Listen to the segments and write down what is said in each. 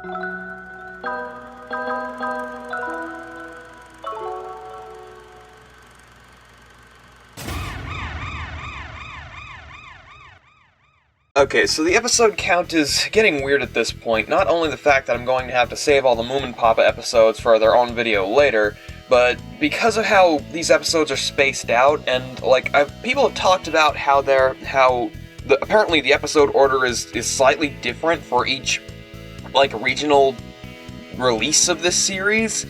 Okay, so the episode count is getting weird at this point. Not only the fact that I'm going to have to save all the Moomin Papa episodes for their own video later, but because of how these episodes are spaced out, and like people have talked about how apparently the episode order is slightly different for each like regional release of this series,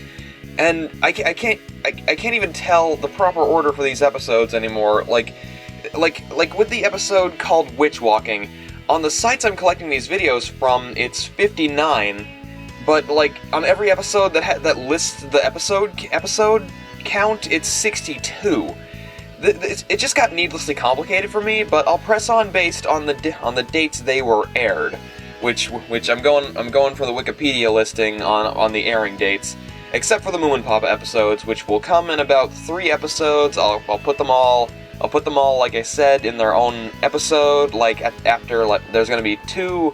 and I can't even tell the proper order for these episodes anymore. Like with the episode called Witch Walking, on the sites I'm collecting these videos from, it's 59, but like on every episode that lists the episode count, it's 62. It just got needlessly complicated for me, but I'll press on based on the dates they were aired, which I'm going for the Wikipedia listing on the airing dates, except for the Moomin Papa episodes, which will come in about 3 episodes. I'll put them all, like I said, in their own episode. After there's going to be 2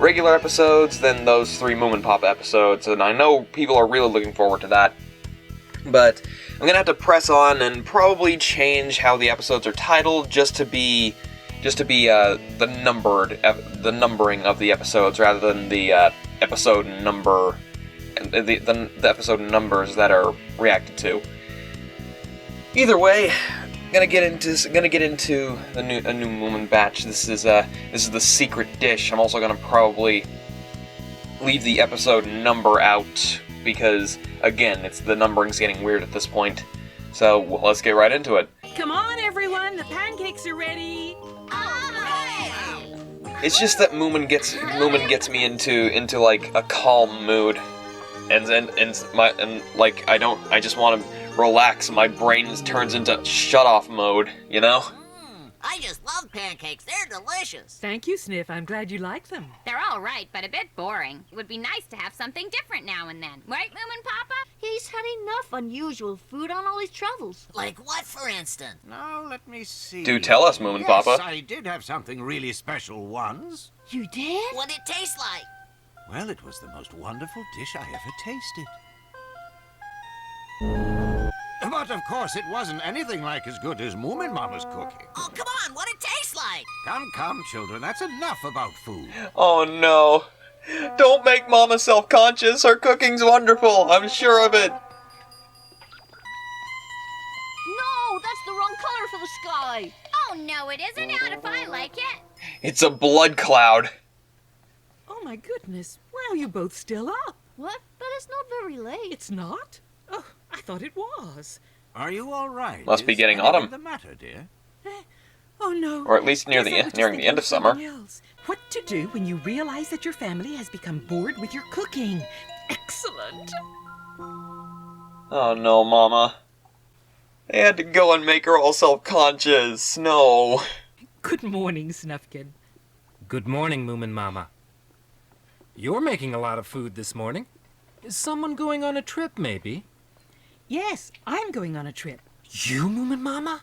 regular episodes, then those 3 Moomin Papa episodes, and I know people are really looking forward to that. But I'm going to have to press on and probably change how the episodes are titled just to be the numbering of the episodes rather than the episode number, the episode numbers that are reacted to. Either way, gonna get into a new Moomin batch. This is the secret dish. I'm also gonna probably leave the episode number out because, again, the numbering's getting weird at this point. So let's get right into it. Come on, everyone! The pancakes are ready. It's just that Moomin gets me into like a calm mood, and I just want to relax. My brain turns into shut-off mode, you know? I just love pancakes. They're delicious. Thank you, Sniff. I'm glad you like them. They're all right, but a bit boring. It would be nice to have something different now and then. Right, Moomin Papa? He's had enough unusual food on all his travels. Like what, for instance? Now, let me see. Do tell us, Moomin Papa. Yes, I did have something really special once. You did? What'd it taste like? Well, it was the most wonderful dish I ever tasted. But of course, it wasn't anything like as good as Moomin Mama's cooking. Oh, come on, what'd it taste like? Come, children, that's enough about food. Oh no. Don't make Mama self-conscious. Her cooking's wonderful. I'm sure of it. No, that's the wrong color for the sky. Oh, no, it isn't. Not if I like it. It's a blood cloud. Oh my goodness, why are you both still up? What? But it's not very late. It's not? Oh, I thought it was. Are you all right? Must be getting Is anything autumn. the matter, dear? Oh no. Or at least nearing Guess I was the end of summer. something else. What to do when you realize that your family has become bored with your cooking? Excellent. Oh no, Mama. They had to go and make her all self-conscious. No. Good morning, Snufkin. Good morning, Moomin Mama. You're making a lot of food this morning. Is someone going on a trip, maybe? Yes, I'm going on a trip. You, Moomin Mama?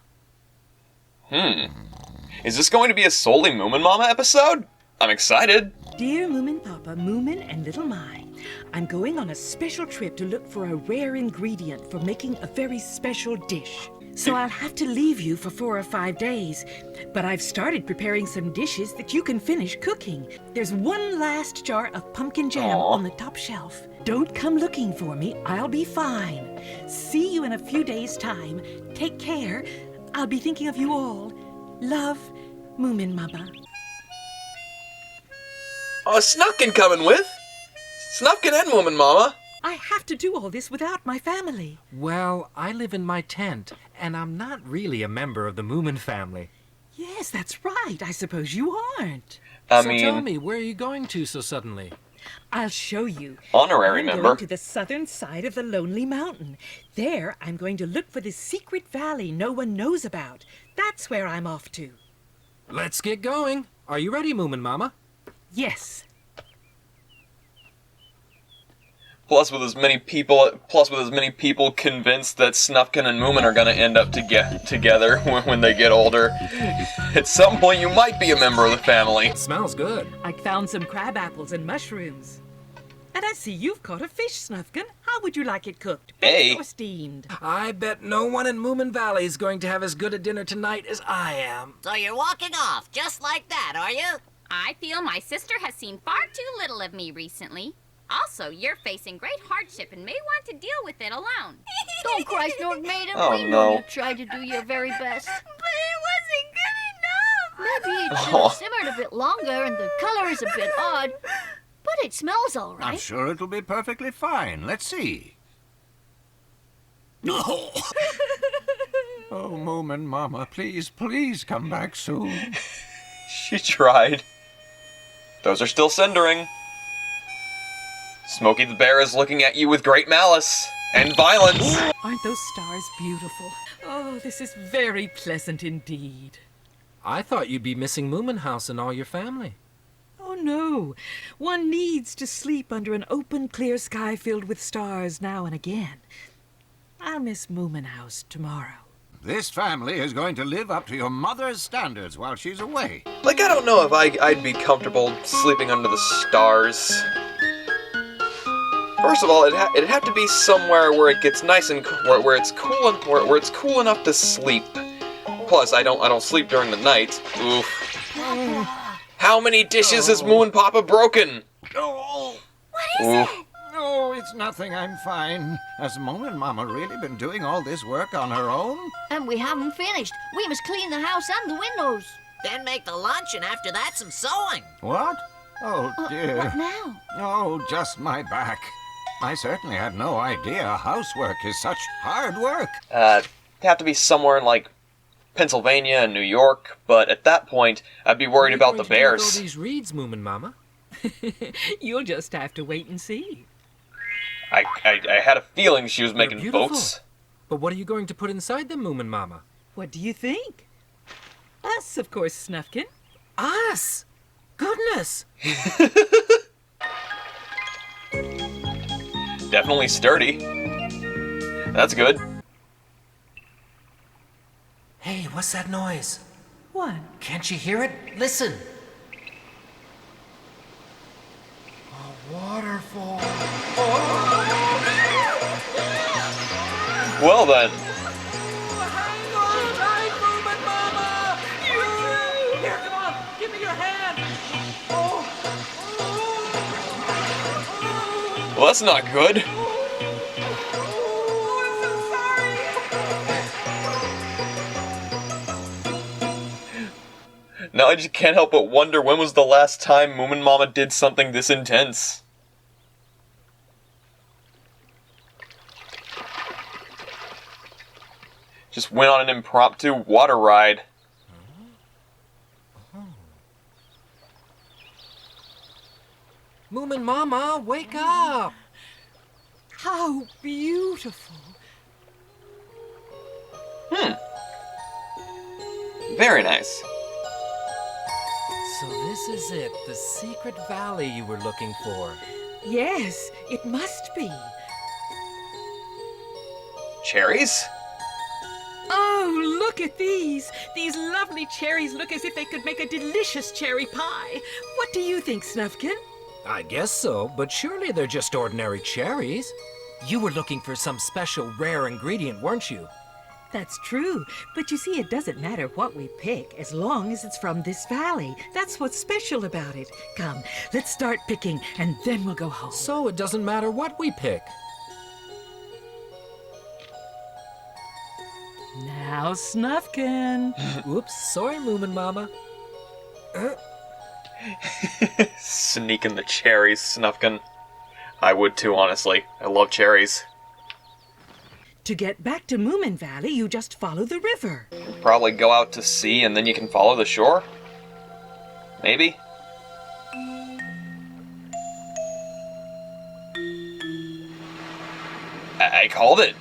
Is this going to be a solely Moomin Mama episode? I'm excited. Dear Moomin Papa, Moomin, and Little Mai, I'm going on a special trip to look for a rare ingredient for making a very special dish. So I'll have to leave you for 4 or 5 days. But I've started preparing some dishes that you can finish cooking. There's one last jar of pumpkin jam on the top shelf. Don't come looking for me. I'll be fine. See you in a few days' time. Take care. I'll be thinking of you all. Love, Moomin Mama. Oh, Snufkin coming with? Snufkin and Moomin Mama. I have to do all this without my family. Well, I live in my tent, and I'm not really a member of the Moomin family. Yes, that's right. I suppose you aren't. I So mean, tell me, where are you going to so suddenly? I'll show you. honorary I'm member. going to the southern side of the Lonely Mountain. There, I'm going to look for this secret valley no one knows about. That's where I'm off to. Let's get going. Are you ready, Moomin Mama? Yes. Plus, with as many people convinced that Snufkin and Moomin are gonna end up together when they get older, at some point you might be a member of the family. It smells good. I found some crab apples and mushrooms. And I see you've caught a fish, Snufkin. How would you like it cooked? Hey. Baked or steamed? I bet no one in Moomin Valley is going to have as good a dinner tonight as I am. So you're walking off just like that, are you? I feel my sister has seen far too little of me recently. Also, you're facing great hardship and may want to deal with it alone. Don't cry, Snort Maiden. Oh, we know no. you tried to do your very best. But it wasn't good enough. Maybe it should Oh. have simmered a bit longer and the color is a bit odd. But it smells all I'm right. sure it'll be perfectly fine. Let's see. Oh, Moomin Mama, please, please come back soon. She tried. Those are still cindering. Smokey the Bear is looking at you with great malice and violence. Aren't those stars beautiful? Oh, this is very pleasant indeed. I thought you'd be missing Moomin House and all your family. Oh, no. One needs to sleep under an open, clear sky filled with stars now and again. I'll miss Moomin House tomorrow. This family is going to live up to your mother's standards while she's away. Like, I don't know if I'd be comfortable sleeping under the stars. First of all, it'd have to be somewhere where it gets nice and where it's cool and where it's cool enough to sleep. Plus, I don't sleep during the night. Oof. How many dishes has Moo and Papa broken? Oh, Oof. no, it's nothing. I'm fine. Has Moomin Mama really been doing all this work on her own? And we haven't finished. We must clean the house and the windows. Then make the lunch, and after that, some sewing. What? Oh, dear. What now? Oh, just my back. I certainly had no idea housework is such hard work. It'd have to be somewhere in, like, Pennsylvania and New York, but at that point, I'd be worried about the What are you going to do with bears. all these reeds, Moomin Mama? You'll just have to wait and see. I had a feeling she was They're making beautiful. boats. But what are you going to put inside them, Moomin Mama? What do you think? Us, of course, Snufkin. Us! Goodness! Definitely sturdy. That's good. Hey, what's that noise? What? Can't you hear it? Listen! A waterfall. Well then. Hang on tight, Moomin Mama! Here, come on! Give me your hand! Well, that's not good. Now I just can't help but wonder when was the last time Moomin Mama did something this intense. Just went on an impromptu water ride. Moomin Mama, wake up! How beautiful. Very nice. So this is it, the secret valley you were looking for. Yes, it must be. Cherries? Oh, look at these. These lovely cherries look as if they could make a delicious cherry pie. What do you think, Snufkin? I guess so, but surely they're just ordinary cherries. You were looking for some special rare ingredient, weren't you? That's true, but you see, it doesn't matter what we pick as long as it's from this valley. That's what's special about it. Come, let's start picking, and then we'll go home. So it doesn't matter what we pick. Now, Snufkin. Oops, sorry, Moomin Mama. Sneaking the cherries, Snufkin. I would too, honestly. I love cherries. To get back to Moomin Valley, you just follow the river. Probably go out to sea and then you can follow the shore? Maybe? I called it.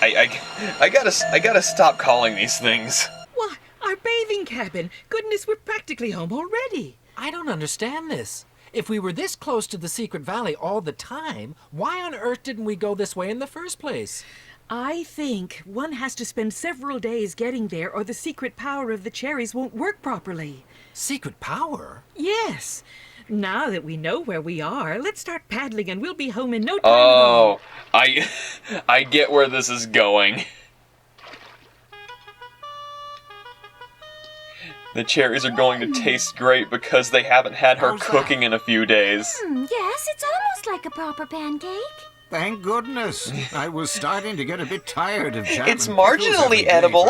I gotta stop calling these things. Why, our bathing cabin. Goodness, we're practically home already. I don't understand this. If we were this close to the secret valley all the time, why on earth didn't we go this way in the first place? I think one has to spend several days getting there or the secret power of the cherries won't work properly. Secret power? Yes. Now that we know where we are, let's start paddling and we'll be home in no time Oh, I get where this is going. The cherries are going to taste great because they haven't had her cooking in a few days. Yes, it's almost like a proper pancake. Thank goodness. I was starting to get a bit tired of jam. It's marginally edible.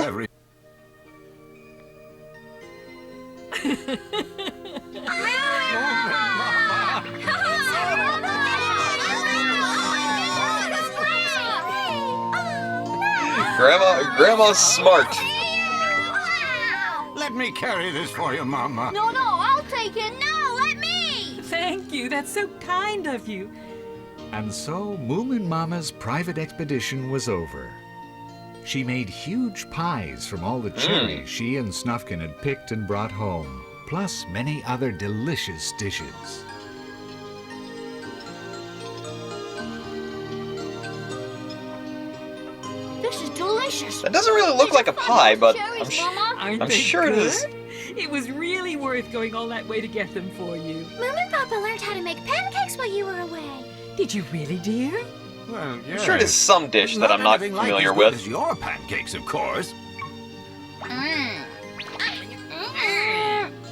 Grandma's smart. Let me carry this for you, Mama. No, I'll take it. No, let me! Thank you. That's so kind of you. And so Moomin Mama's private expedition was over. She made huge pies from all the cherries she and Snufkin had picked and brought home, plus many other delicious dishes. This is delicious. That doesn't really look like a pie, but Cherries, Mama. Aren't I'm they sure it good? is. It was really worth going all that way to get them for you. Moomin Papa learned how to make pancakes while you were away. Did you really, dear? Well, yeah. I'm sure it is some dish that I'm not anything like familiar as good with. as your pancakes, of course.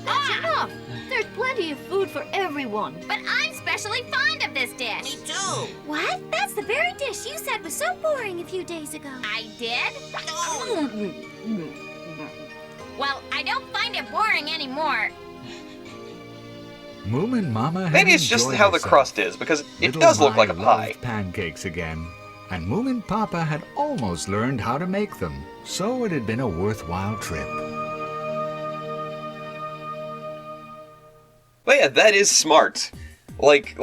That's enough. There's plenty of food for everyone. But I'm especially fond of this dish. Me too. What? That's the very dish you said was so boring a few days ago. I did? No. Well, I don't find it boring anymore. Moomin Mama had Maybe it's just enjoyed how the herself. crust is, because it Little does look Mai like a pie. loved pancakes again, and Moomin Papa had almost learned how to make them, so it had been a worthwhile trip. But yeah, that is smart. Like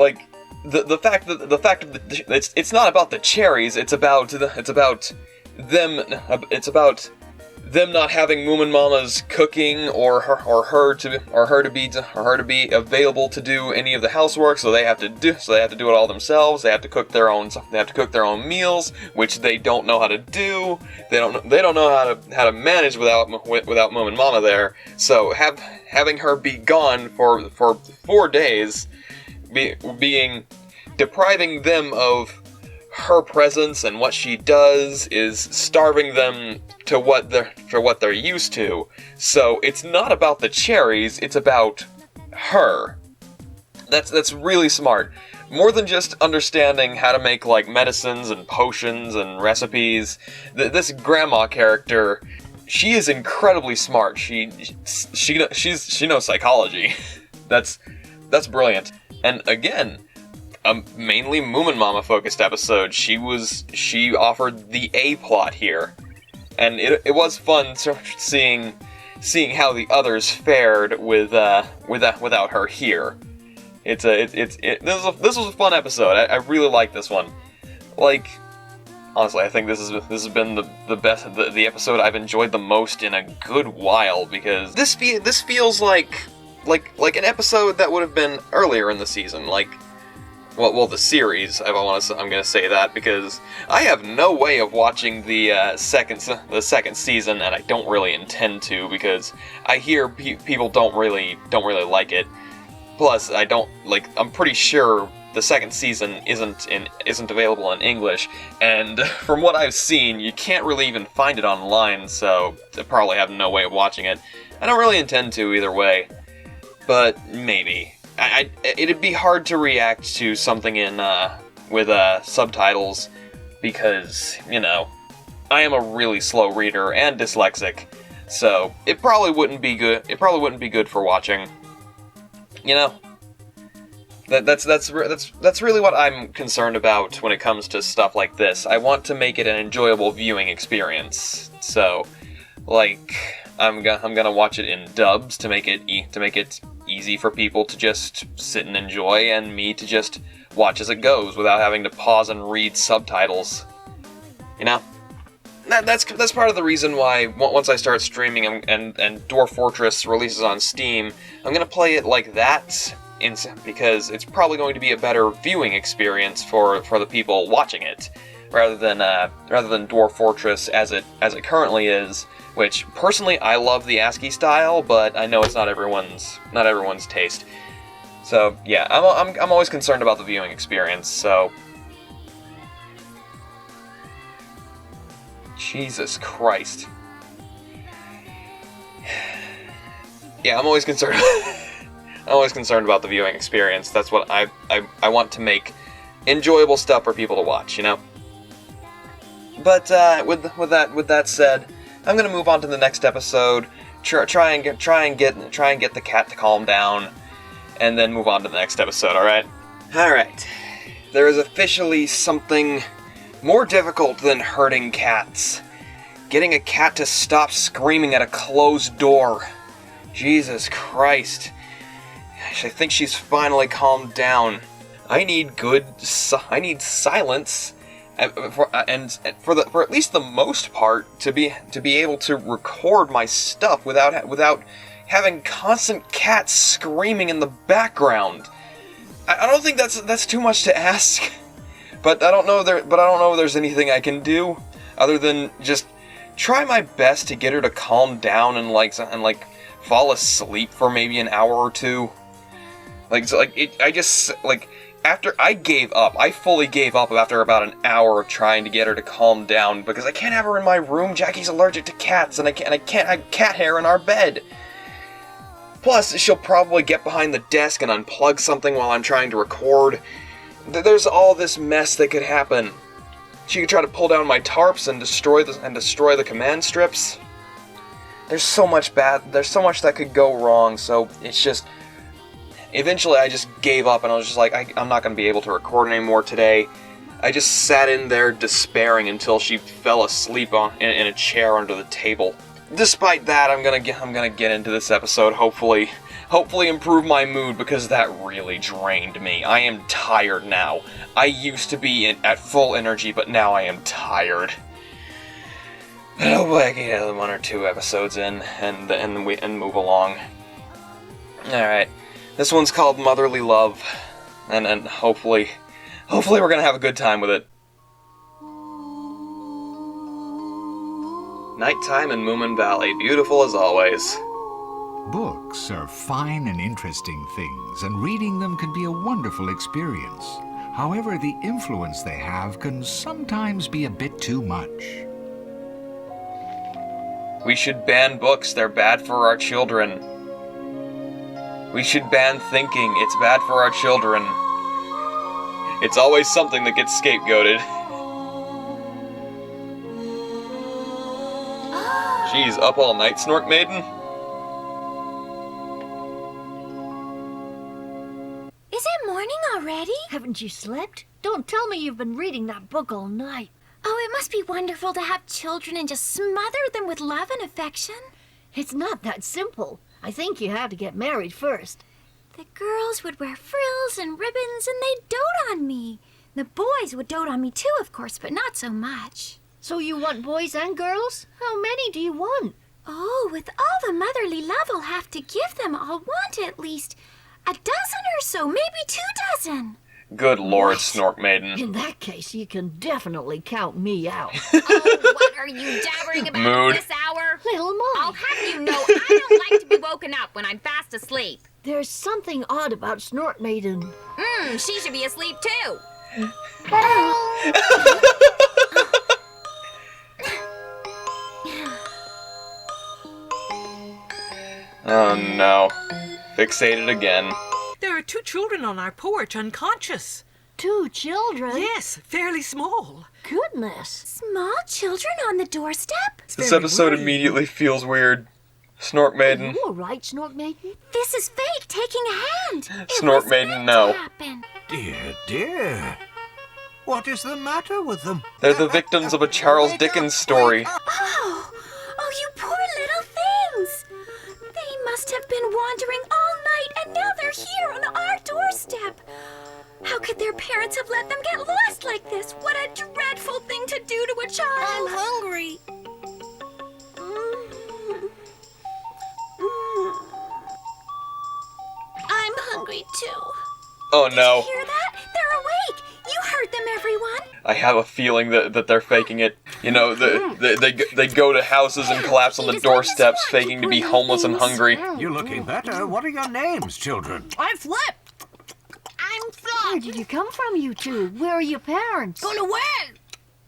the fact of the it's not about the cherries. It's about them not having Moomin Mama's cooking or her to be available to do any of the housework. So they have to do it all themselves. They have to cook their own meals, which they don't know how to do. They don't know how to manage without Moomin Mama there. So having her be gone for 4 days, depriving them of her presence and what she does is starving them to what they're used to. So it's not about the cherries, it's about her. That's really smart. More than just understanding how to make like medicines and potions and recipes, this grandma character, she is incredibly smart. She knows psychology. That's brilliant. And again, a mainly Moomin Mama focused episode. She offered the A plot here, and it was fun seeing how the others fared without her here. This was a fun episode. I really like this one. Like, honestly, I think this has been the best the episode I've enjoyed the most in a good while, because this feels like an episode that would have been earlier in the season, like. Well, the series. I'm gonna say that because I have no way of watching the second season, and I don't really intend to because I hear people don't really like it. Plus, I'm pretty sure the second season isn't available in English, and from what I've seen, you can't really even find it online. So I probably have no way of watching it. I don't really intend to either way, but maybe. It'd be hard to react to something with subtitles because, I am a really slow reader and dyslexic, so it probably wouldn't be good. It probably wouldn't be good for watching. That's really what I'm concerned about when it comes to stuff like this. I want to make it an enjoyable viewing experience. So, I'm gonna watch it in dubs to make it easy for people to just sit and enjoy, and me to just watch as it goes without having to pause and read subtitles. That's part of the reason why once I start streaming and Dwarf Fortress releases on Steam, I'm gonna play it like that, because it's probably going to be a better viewing experience for the people watching it, rather than Dwarf Fortress as it currently is. Which, personally, I love the ASCII style, but I know it's not everyone's taste. So, yeah, I'm always concerned about the viewing experience, so... Jesus Christ. Yeah, I'm always concerned... I'm always concerned about the viewing experience. That's what I want to make enjoyable stuff for people to watch, you know? But, with that said, I'm gonna move on to the next episode, try and get the cat to calm down, and then move on to the next episode, alright? Alright. There is officially something more difficult than hurting cats. Getting a cat to stop screaming at a closed door. Jesus Christ. I think she's finally calmed down. I need silence, for at least the most part, to be able to record my stuff without having constant cats screaming in the background. I don't think that's too much to ask, but I don't know if there's anything I can do other than just try my best to get her to calm down and fall asleep for maybe an hour or two. After I gave up, I fully gave up after about an hour of trying to get her to calm down because I can't have her in my room. Jackie's allergic to cats, and I can't have cat hair in our bed. Plus, she'll probably get behind the desk and unplug something while I'm trying to record. There's all this mess that could happen. She could try to pull down my tarps and destroy the command strips. There's so much that could go wrong, so it's just... Eventually, I just gave up, and I was just like, I'm not going to be able to record anymore today. I just sat in there despairing until she fell asleep in a chair under the table. Despite that, I'm gonna get into this episode, hopefully improve my mood, because that really drained me. I am tired now. I used to be at full energy, but now I am tired. But hopefully I can get 1 or 2 episodes in, and move along. Alright. This one's called Motherly Love, and hopefully we're gonna have a good time with it. Nighttime in Moomin Valley, beautiful as always. Books are fine and interesting things, and reading them can be a wonderful experience. However, the influence they have can sometimes be a bit too much. We should ban books, they're bad for our children. We should ban thinking, it's bad for our children. It's always something that gets scapegoated. Jeez, up all night, Snork Maiden? Is it morning already? Haven't you slept? Don't tell me you've been reading that book all night. Oh, it must be wonderful to have children and just smother them with love and affection. It's not that simple. I think you have to get married first. The girls would wear frills and ribbons and they'd dote on me. The boys would dote on me too, of course, but not so much. So you want boys and girls? How many do you want? Oh, with all the motherly love I'll have to give them, I'll want at least a dozen or so, maybe 2 dozen. Good Lord, Snork Maiden. In that case, you can definitely count me out. Oh, what are you jabbering about Mood. at this hour? Little I'll Mom, have you know I don't like to be woken up when I'm fast asleep. there's something odd about Snort Maiden. She should be asleep too. Oh no. Fixated again. There are 2 children on our porch unconscious. 2 children? Yes, fairly small. Goodness. Small children on the doorstep? It's This very episode worrying. immediately feels weird. Snork Maiden. You all right, Snort Maiden? This is fake, taking a hand. It Snort was Maiden, meant no. to happen. Dear, dear. What is the matter with them? They're the victims of a Charles Dickens story. Oh, you poor little things. They must have been wandering all night and now they're here on our doorstep. How could their parents have let them get lost like this? What a dreadful thing to do to a child. I'm hungry. I'm hungry too. Oh no. Hear that? They're awake. You heard them, everyone. I have a feeling that they're faking it. You know, they go to houses and collapse on the doorsteps, faking to be homeless and hungry. You're looking better. What are your names, children? I'm Flip. Where did you come from, you two? Where are your parents? Gonna where?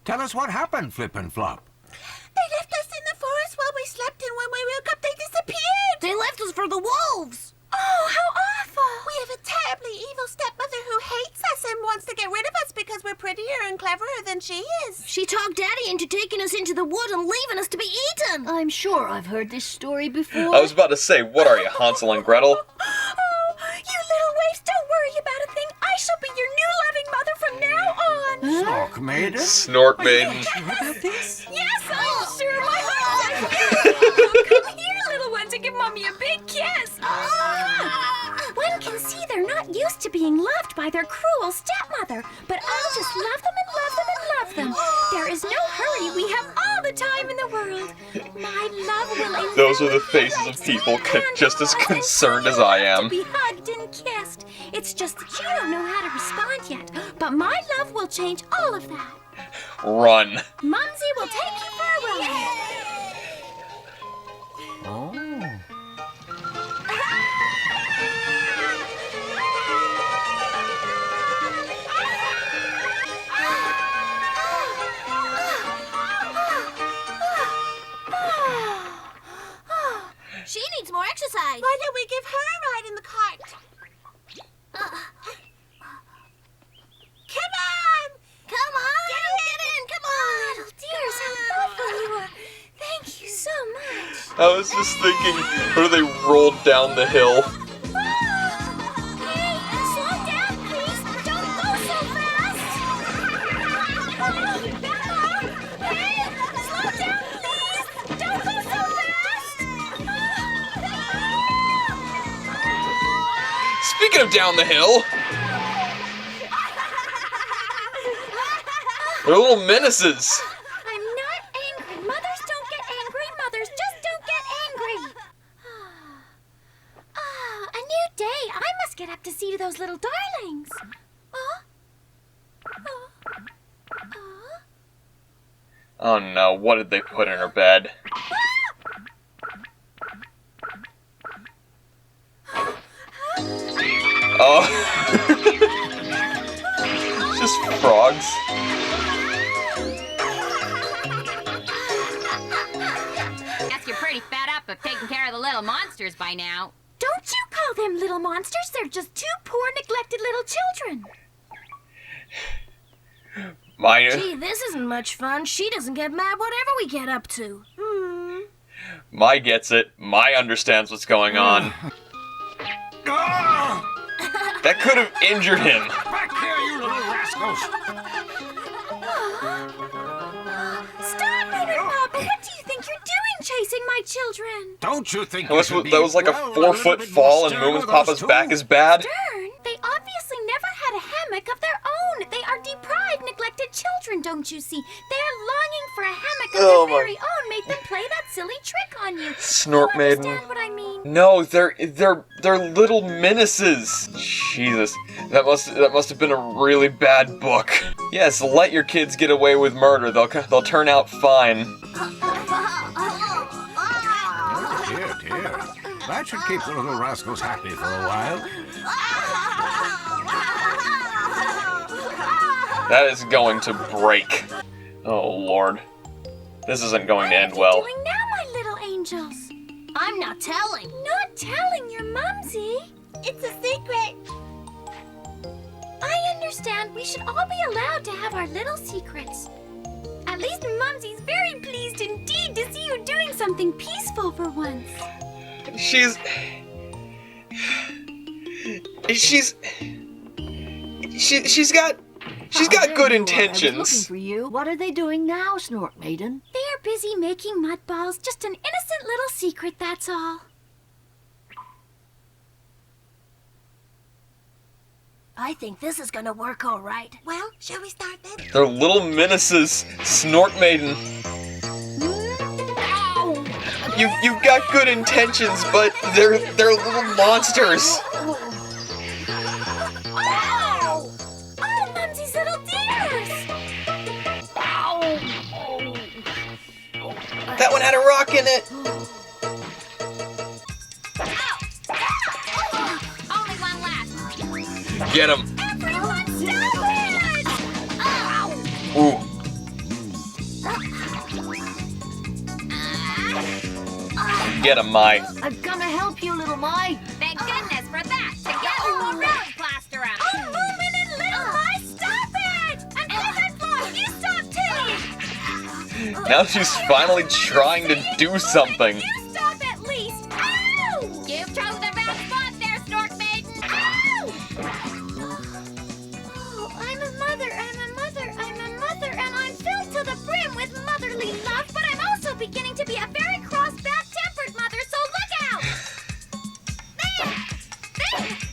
Tell us what happened, Flip and Flop. They left us in the forest while we slept, and when we woke up, they disappeared. They left us for the wolves. Oh, how awful. We have a terribly evil stepmother who hates us and wants to get rid of us because we're prettier and cleverer than she is. She talked Daddy into taking us into the wood and leaving us to be eaten. I'm sure I've heard this story before. I was about to say, what are you, Hansel and Gretel? Oh, you little waifs, don't worry about a thing. I shall be your new loving mother from now on. Snork Maiden? Snork Maiden. Yes, I'm sure my heart says come here, little one, to give Mommy a big kiss. One can see they're not used to being loved by their cruel stepmother, but I'll just love them and love them and love them. There is no hurry. We have all the time in the world. My love will Those are the faces of people just as concerned as I am. To be hugged and kissed. It's just that you don't know how to respond yet. But my love will change all of that. Run. Mumsy will take you for a ride. Oh. She needs more exercise. Why don't we give her a ride in the cart? Come on! Come on! Get in! Come on! Little dears, how thoughtful you are. Thank you so much. I was just thinking, what if they rolled down the hill? Hey, slow down, please. Don't go so fast. Hey, slow down, please. Don't go so fast. Speaking of down the hill, they're little menaces. I'm not angry. Mothers don't get angry. Mothers just don't get angry. A new day. I must get up to see to those little darlings. Oh no, what did they put in her bed? Oh. Just frogs. Guess you're pretty fed up of taking care of the little monsters by now. Don't you call them little monsters. They're just two poor, neglected little children. Gee, this isn't much fun. She doesn't get mad whatever we get up to. My gets it. My understands what's going on. That could have injured him. Back here, you little rascals! Stop it, Papa. What do you think you're doing chasing my children? Don't you think That was like a 4-foot fall and Moomin's Papa's back is bad? Darn, they obviously never had a hammock of their own. They are deprived, neglected children, don't you see? They're longing for a hammock of Oh their my- very own. Make them play that silly trick on you. Snork You Maiden. understand what I mean? No, they're little menaces. Jesus, that must have been a really bad book. Yes, let your kids get away with murder. They'll turn out fine. Oh, dear, dear. That should keep the little rascals happy for a while. That is going to break. Oh Lord, this isn't going to end well. What are you doing now, my little angels? I'm not telling. Not telling your Mumsy? It's a secret. I understand. We should all be allowed to have our little secrets. At least Mumsy's very pleased indeed to see you doing something peaceful for once. She's got good I was looking intentions. for you. What are they doing now, Snork Maiden? They are busy making mud balls. Just an innocent little secret, that's all. I think this is gonna work all right. Well, shall we start then? They're little menaces, Snork Maiden. You've got good intentions, but they're little monsters. Oh, Mumsy's little dears! That one had a rock in it. Only one left. Get him. Everyone Ooh. Get him, Mai. I'm gonna help you, little Mai. Thank goodness for that. Together we'll really plaster up. Oh, Moomin and Little Mai, stop it! And Fluff, you stop too! Now she's finally trying to do something. You stop at least! Ow! You've chosen a bad spot there, Snork Maiden. Ow! Oh, I'm a mother, and I'm filled to the brim with motherly love, but I'm also beginning to be a very cross, bad-tempered mother, so look out! There!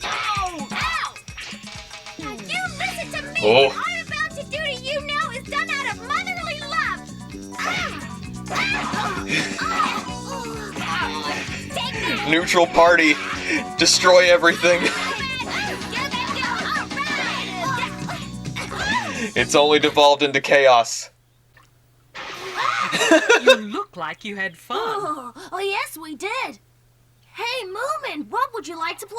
Ow! Ow! Now you listen to me! Oh. What I'm about to do to you now is done out of motherly love! Take that! Neutral party. Destroy everything. It's only devolved into chaos. You look like you had fun. Oh, yes, we did. Hey, Moomin, what would you like to play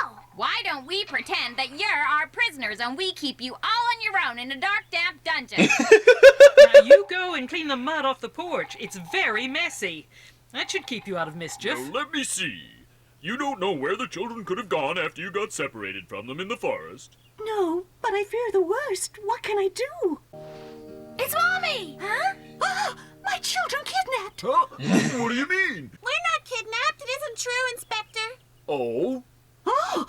now? Why don't we pretend that you're our prisoners and we keep you all on your own in a dark, damp dungeon? Now you go and clean the mud off the porch. It's very messy. That should keep you out of mischief. Now, let me see. You don't know where the children could have gone after you got separated from them in the forest. No, but I fear the worst. What can I do? It's Mommy! Huh? My children kidnapped. Huh? What do you mean? We're not kidnapped. It isn't true, Inspector. Oh? Oh!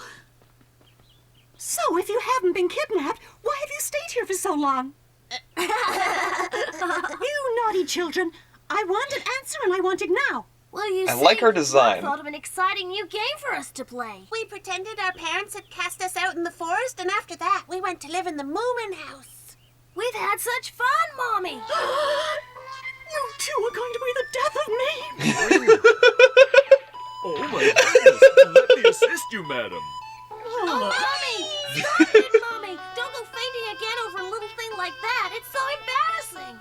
So if you haven't been kidnapped, why have you stayed here for so long? You naughty children. I want an answer and I want it now. Well, you I see, like her design. I thought of an exciting new game for us to play. We pretended our parents had cast us out in the forest, and after that, we went to live in the Moomin house. We've had such fun, Mommy. You two are going to be the death of me. Oh, my goodness. Let me assist you, madam. Oh, Mommy! Stop it, Mommy! Don't go fainting again over a little thing like that. It's so embarrassing.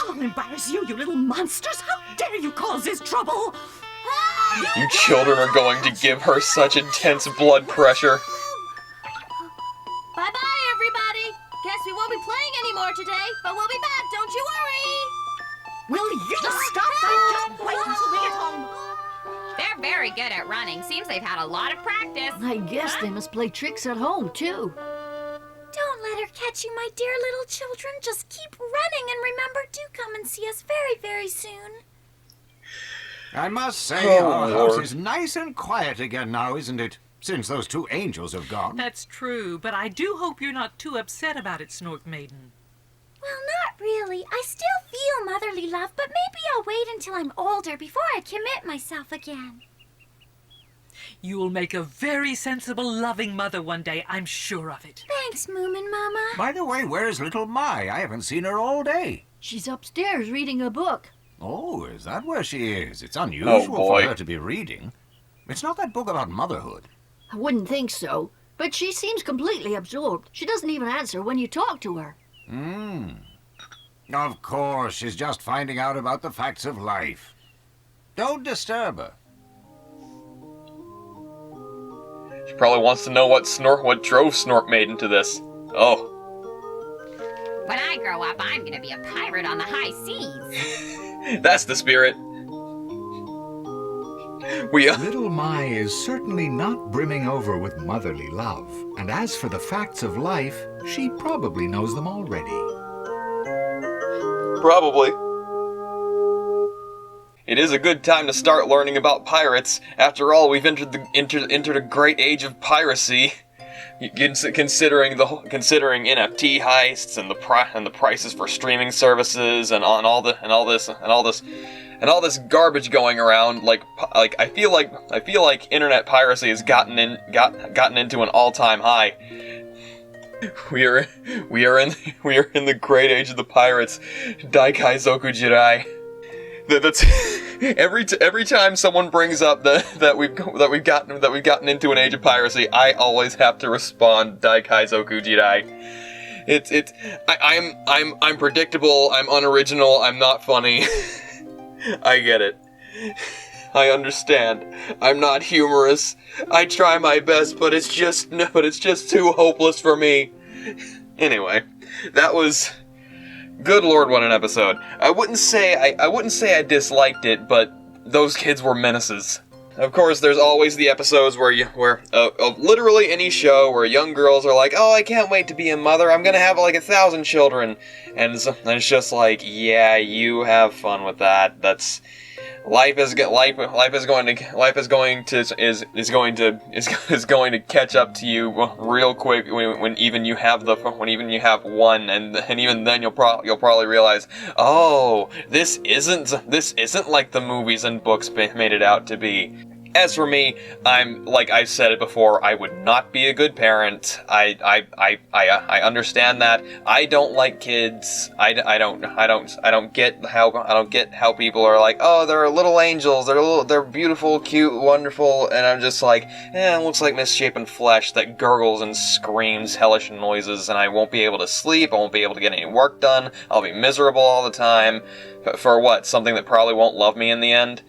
I'll embarrass you, you little monsters. How dare you cause this trouble? You children are going to give her such intense blood pressure. Bye-bye, everybody. Guess we won't be playing anymore today, but we'll be back. Don't you worry. Will you stop that? Just wait until we get home. They're very good at running. Seems they've had a lot of practice. I guess they must play tricks at home, too. Don't let her catch you, my dear little children. Just keep running, and remember to come and see us very, very soon. I must say, Oh, our Lord. house is nice and quiet again now, isn't it? Since those two angels have gone. That's true, but I do hope you're not too upset about it, Snork Maiden. Well, not really. I still feel motherly love, but maybe I'll wait until I'm older before I commit myself again. You'll make a very sensible, loving mother one day, I'm sure of it. Thanks, Moomin Mama. By the way, where's little Mai? I haven't seen her all day. She's upstairs reading a book. Oh, is that where she is? It's unusual for boy. her to be reading. It's not that book about motherhood. I wouldn't think so, but she seems completely absorbed. She doesn't even answer when you talk to her. Of course, she's just finding out about the facts of life. Don't disturb her. She probably wants to know what drove Snork Maiden to this. Oh. When I grow up, I'm gonna be a pirate on the high seas. That's the spirit. We Little Mai is certainly not brimming over with motherly love, and as for the facts of life, she probably knows them already. Probably. It is a good time to start learning about pirates. After all, we've entered a great age of piracy. Considering NFT heists and the prices for streaming services and all this garbage going around, like I feel like internet piracy has gotten into an all-time high. We are in the great age of the pirates. Daikai Zoku Jirai. That's every time someone brings up that we've gotten into an age of piracy, I always have to respond Daikai Zoku Jirai. I'm predictable, I'm unoriginal, I'm not funny. I get it. I understand. I'm not humorous. I try my best, but it's just too hopeless for me. Anyway, that was Good lord, what an episode. I wouldn't say I disliked it, but those kids were menaces. Of course, there's always the episodes where literally any show where young girls are like, oh, I can't wait to be a mother, I'm gonna have like 1,000 children. And it's just like, yeah, you have fun with that. That's... Life is going to catch up to you real quick when even you have one, and even then you'll probably realize, oh, this isn't like the movies and books made it out to be. As for me, I'm, like I've said it before, I would not be a good parent. I understand that. I don't like kids. I don't get how people are like, oh, they're little angels. They're beautiful, cute, wonderful, and I'm just like, it looks like misshapen flesh that gurgles and screams hellish noises, and I won't be able to sleep. I won't be able to get any work done. I'll be miserable all the time. For what? Something that probably won't love me in the end?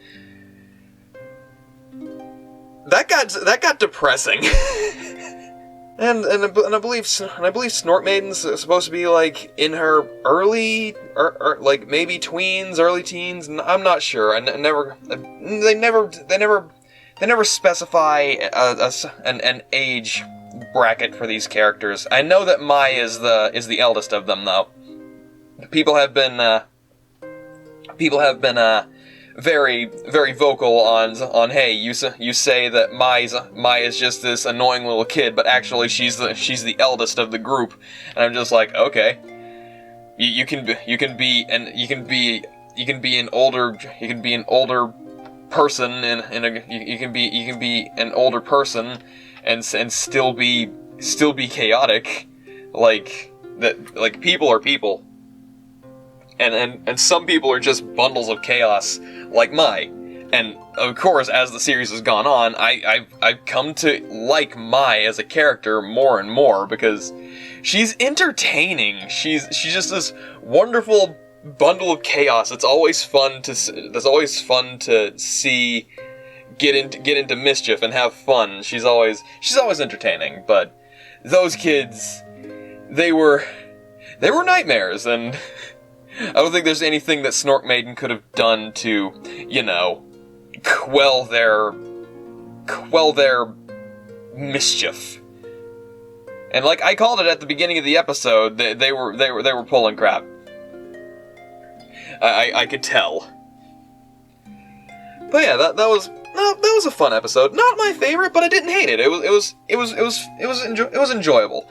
That got depressing. and I believe Snort Maiden's supposed to be like in her early, or like maybe tweens, early teens. I'm not sure. They never specify an age bracket for these characters. I know that Mai is the eldest of them, though. People have been very, very vocal on hey, you say that Mai is just this annoying little kid, but actually she's the eldest of the group, and I'm just like, okay, you can be an older person you can be an older person and still be chaotic, like that. Like, people are people. And some people are just bundles of chaos, like Mai. And of course, as the series has gone on, I've come to like Mai as a character more and more, because she's entertaining. She's just this wonderful bundle of chaos. It's always fun to see get into mischief and have fun. She's always entertaining. But those kids, they were nightmares, and I don't think there's anything that Snort Maiden could have done to, quell their mischief. And like I called it at the beginning of the episode, they were pulling crap. I could tell. But yeah, that was a fun episode. Not my favorite, but I didn't hate it. It was enjoyable.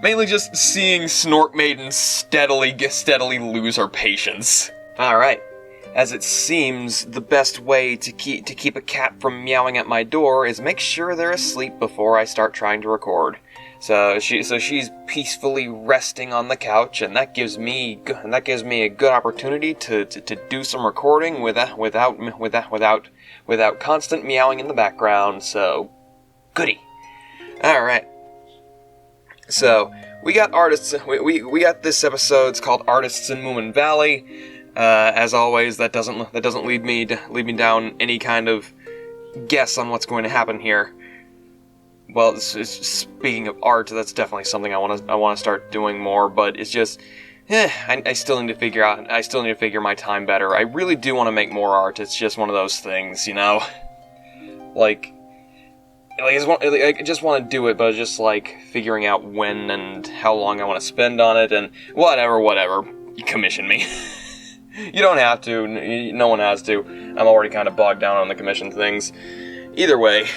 Mainly just seeing Snort Maiden steadily lose her patience. Alright. As it seems, the best way to keep a cat from meowing at my door is make sure they're asleep before I start trying to record. So she's peacefully resting on the couch, and that gives me a good opportunity to do some recording without constant meowing in the background. So, goody. All right. So we got artists. We got this episode. It's called Artists in Moomin Valley. As always, that doesn't lead me down any kind of guess on what's going to happen here. Well, speaking of art, that's definitely something I want to start doing more. But it's just, I still need to figure out. I still need to figure my time better. I really do want to make more art. It's just one of those things, Like I just want to do it, but it's just like figuring out when and how long I want to spend on it, and whatever. You commission me. You don't have to. No one has to. I'm already kind of bogged down on the commission things. Either way.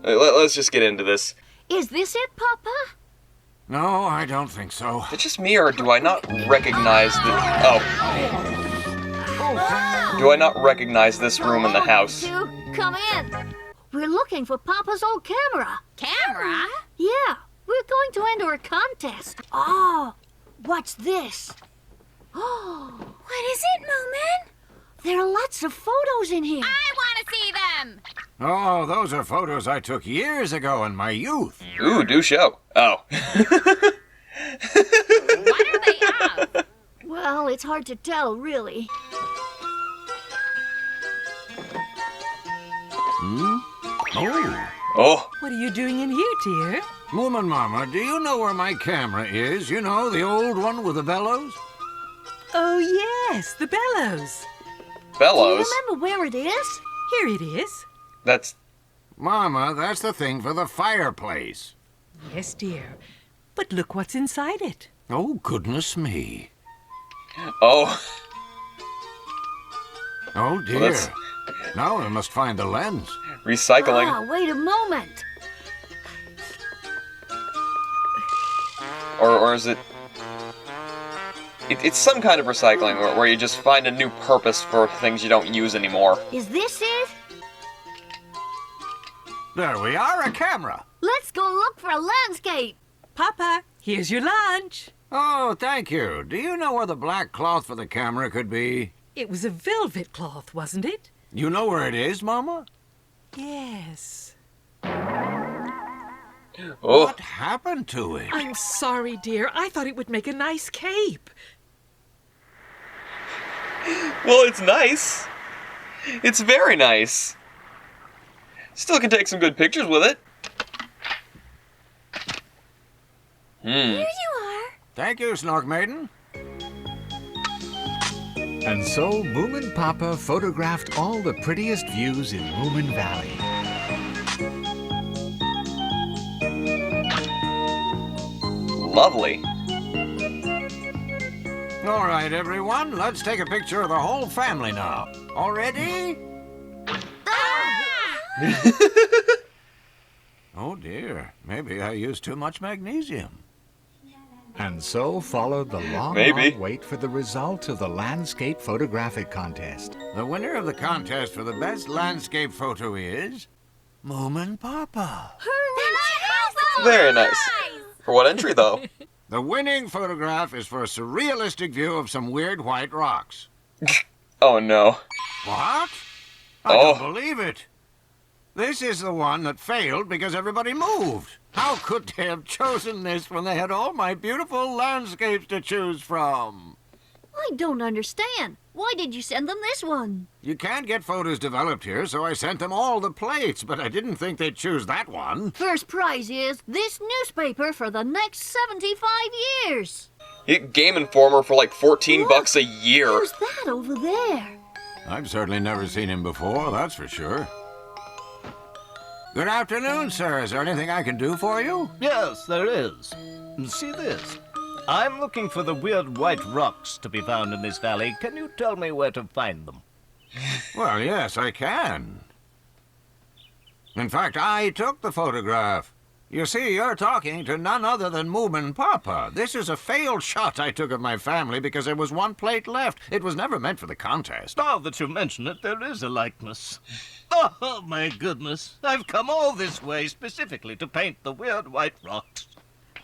Let's just get into this. Is this it, Papa? No, I don't think so. Is it just me, or do I not recognize the... Oh. Do I not recognize this room in the house? Come in. We're looking for Papa's old camera. Camera? Yeah, we're going to enter a contest. Oh, what's this? Oh, what is it, Moomin? There are lots of photos in here. I want to see them! Oh, those are photos I took years ago in my youth. Ooh, do show. Oh. What are they of? Well, it's hard to tell, really. Oh. What are you doing in here, dear? Moomin Mama, do you know where my camera is? You know, the old one with the bellows? Oh, yes, the bellows. Bellows? Do you remember where it is? Here it is. That's... Mama, that's the thing for the fireplace. Yes, dear. But look what's inside it. Oh, goodness me. Oh. Oh, dear. that's- Now I must find the lens. Recycling. Ah, wait a moment. Or is it... It's some kind of recycling where you just find a new purpose for things you don't use anymore. Is this it? There we are, a camera. Let's go look for a landscape. Papa, here's your lunch. Oh, thank you. Do you know where the black cloth for the camera could be? It was a velvet cloth, wasn't it? You know where it is, Mama? Yes. Oh. What happened to it? I'm sorry, dear. I thought it would make a nice cape. Well, it's nice. It's very nice. Still can take some good pictures with it. Here you are. Thank you, Snork Maiden. And so Moomin Papa photographed all the prettiest views in Moomin Valley. Lovely. All right, everyone, let's take a picture of the whole family now. All ready? Oh, dear. Maybe I used too much magnesium. And so followed the long wait for the result of the landscape photographic contest. The winner of the contest for the best landscape photo is... Moomin Papa. Very nice. For what entry, though? The winning photograph is for a surrealistic view of some weird white rocks. Oh, no. What? I don't believe it. This is the one that failed because everybody moved. How could they have chosen this when they had all my beautiful landscapes to choose from? I don't understand. Why did you send them this one? You can't get photos developed here, so I sent them all the plates, but I didn't think they'd choose that one. First prize is this newspaper for the next 75 years. You get Game Informer for like 14 bucks a year. Who's that over there? I've certainly never seen him before, that's for sure. Good afternoon, sir. Is there anything I can do for you? Yes, there is. See this. I'm looking for the weird white rocks to be found in this valley. Can you tell me where to find them? Well, yes, I can. In fact, I took the photograph. You see, you're talking to none other than Moomin Papa. This is a failed shot I took of my family because there was one plate left. It was never meant for the contest. Now that you mention it, there is a likeness. Oh, my goodness. I've come all this way specifically to paint the weird white rocks.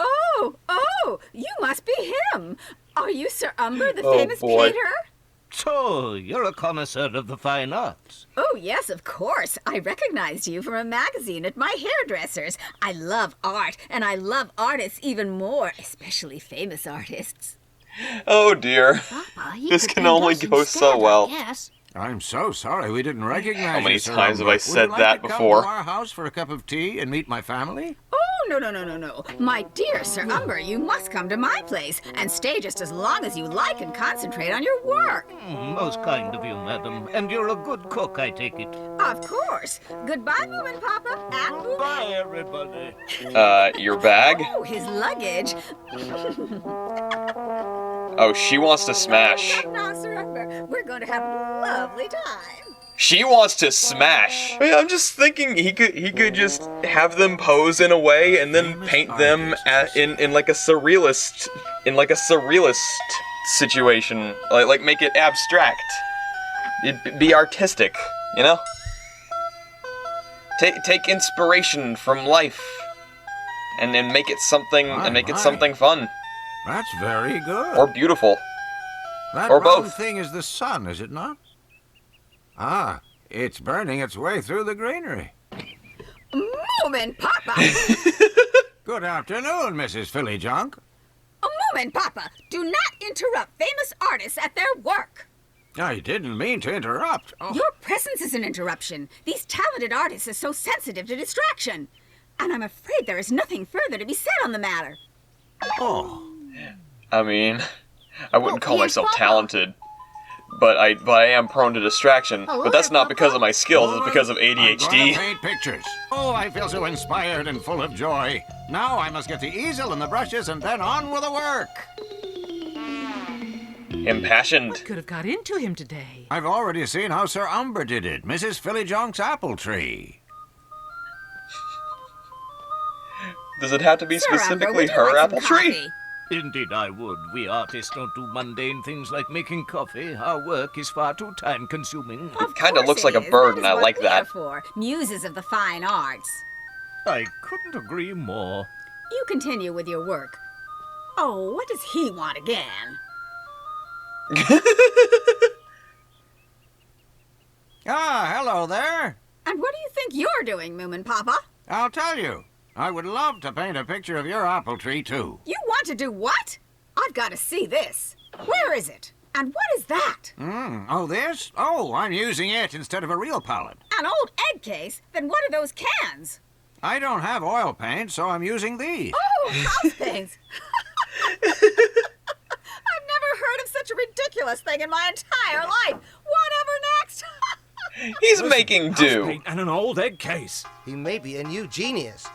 Oh, you must be him. Are you Sir Umber, the Oh, famous boy. painter? So, you're a connoisseur of the fine arts. Oh, yes, of course. I recognized you from a magazine at my hairdresser's. I love art, and I love artists even more, especially famous artists. Oh, dear. Papa, he This could can paint only us go instead, so well. Yes. I'm so sorry we didn't recognize How many you, Sir times have Umber. I said Would you like that to before? Come to our house for a cup of tea and meet my family? Oh, no. My dear Sir Umber, you must come to my place and stay just as long as you like and concentrate on your work. Most kind of you, madam. And you're a good cook, I take it. Of course. Goodbye, Moomin Papa, and Moomin. Bye, everybody. Your bag? Oh, his luggage. Oh, she wants to smash. Now, Sir Umber, we're going to have a lovely time. She wants to smash. I mean, I'm just thinking he could just have them pose in a way and then paint them in like a surrealist situation. Like make it abstract. It'd be artistic, you know? Take inspiration from life and then make it something something fun That's very good. or beautiful. That or round both. thing is the sun, is it not? Ah, it's burning its way through the greenery. Moomin Papa! Good afternoon, Mrs. Philly Junk. Moomin Papa, do not interrupt famous artists at their work. I didn't mean to interrupt. Oh. Your presence is an interruption. These talented artists are so sensitive to distraction. And I'm afraid there is nothing further to be said on the matter. Oh. I mean, I wouldn't call myself talented, but I am prone to distraction. But that's not because of my skills, it's because of I'm going ADHD. to paint pictures. Oh, I feel so inspired and full of joy. Now I must get the easel and the brushes and then on with the work. Impassioned. What could have got into him today? I've already seen how Sir Umber did it. Mrs. Phillyjonk's apple tree. Does it have to be Sir Umber, specifically would you her like some apple tree? coffee? Indeed I would. We artists don't do mundane things like making coffee. Our work is far too time-consuming. Of Kinda course looks it like a is. bird, That and is I what like we're that. For. Muses of the fine arts. I couldn't agree more. You continue with your work. Oh, what does he want again? Ah, hello there. And what do you think you're doing, Moomin Papa? I'll tell you. I would love to paint a picture of your apple tree, too. You want to do what? I've got to see this. Where is it? And what is that? Oh, this? Oh, I'm using it instead of a real palette. An old egg case? Then what are those cans? I don't have oil paint, so I'm using these. Oh, house things. I've never heard of such a ridiculous thing in my entire life. Whatever next? He's making do. Paint and an old egg case. He may be a new genius.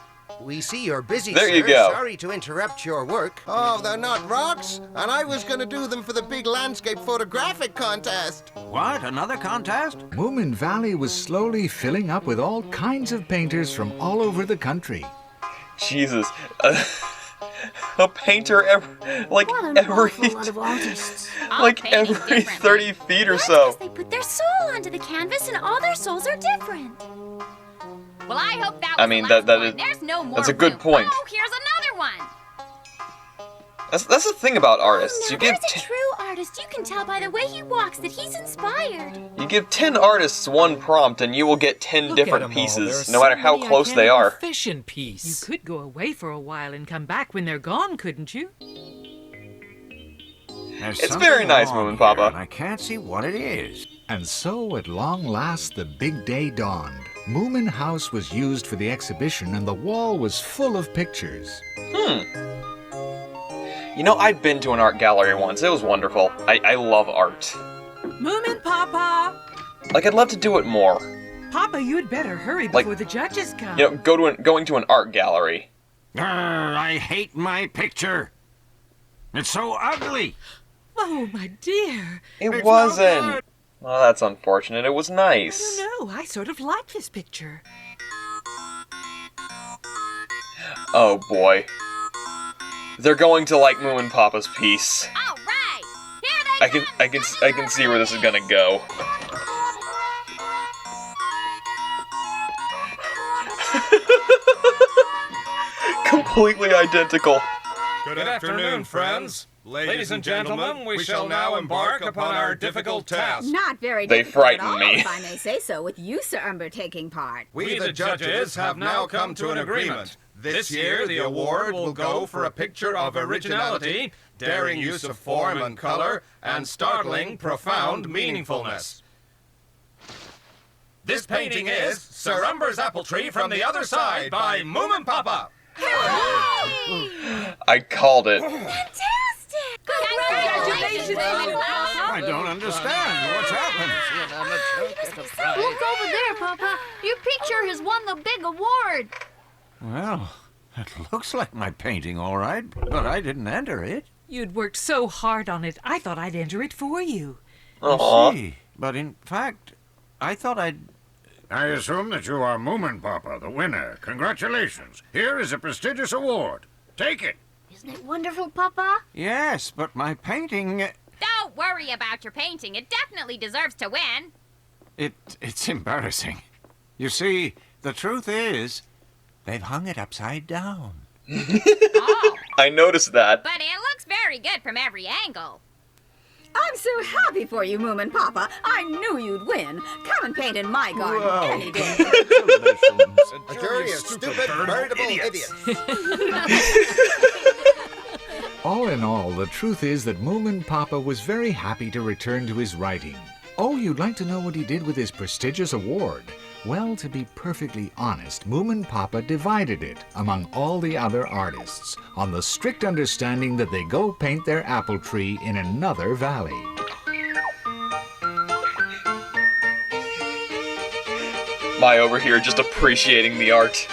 We see you're busy, There sir. you go. Sorry to interrupt your work. Oh, they're not rocks? And I was going to do them for the big landscape photographic contest. What? Another contest? Moomin Valley was slowly filling up with all kinds of painters from all over the country. Jesus. A painter What an awful lot of artists. All like painting every differently. 30 feet or That's so. because they put their soul onto the canvas and all their souls are different. Well, I hope that was I mean, the last that one. is- There's no more that's a good room. point. Oh, here's another one. That's the thing about artists. Now, You give there's a true artist. You can tell by the way he walks that he's inspired. you give 10 artists one prompt and you will get 10 Look at different 'em all. There pieces, are no so matter how many I close can't they even are. Fish in You peace. could go away for a while and come back when they're gone, couldn't you? There's It's something very nice, wrong Moomin Papa. here, and I can't see what it is. And so, at long last, the big day dawned. Moomin House was used for the exhibition, and the wall was full of pictures. You know, I've been to an art gallery once. It was wonderful. I love art. Moomin Papa! Like, I'd love to do it more. Papa, you'd better hurry Like- before the judges come. You know, going to an art gallery. I hate my picture. It's so ugly. Oh, my dear. It It's wasn't. no good. Well, that's unfortunate. It was I nice. don't know. I sort of like this picture. Oh boy. They're going to like Moomin Papa's piece. All right. Here they I can see where this is gonna go. Completely identical. Good afternoon, friends. Ladies and gentlemen, we shall now embark upon our difficult task. Not very They difficult at frighten all, me. if I may say so, with you, Sir Umber, taking part. We, the judges, have now come to an agreement. This year, the award will go for a picture of originality, daring use of form and color, and startling, profound meaningfulness. This painting is Sir Umber's Apple Tree from the Other Side by Moomin Papa. I called it. Fantastic! Congratulations, Moomin Papa. I don't understand. What's happened? Look over there, Papa. Your picture has won the big award. Well, it looks like my painting, all right, but I didn't enter it. You'd worked so hard on it, I thought I'd enter it for you. Aw. I see. But in fact, I thought I'd... I assume that you are Moomin Papa, the winner. Congratulations. Here is a prestigious award. Take it. Isn't it wonderful, Papa? Yes, but my painting... Don't worry about your painting. It definitely deserves to win. It's embarrassing. You see, the truth is, they've hung it upside down. Oh, I noticed that. but it looks very good from every angle. I'm so happy for you, Moomin Papa. I knew you'd win. Come and paint in my garden any day. A jury of stupid, veritable idiots. All in all, the truth is that Moomin Papa was very happy to return to his writing. Oh, you'd like to know what he did with his prestigious award? Well, to be perfectly honest, Moomin Papa divided it among all the other artists on the strict understanding that they go paint their apple tree in another valley. Mai over here just appreciating the art.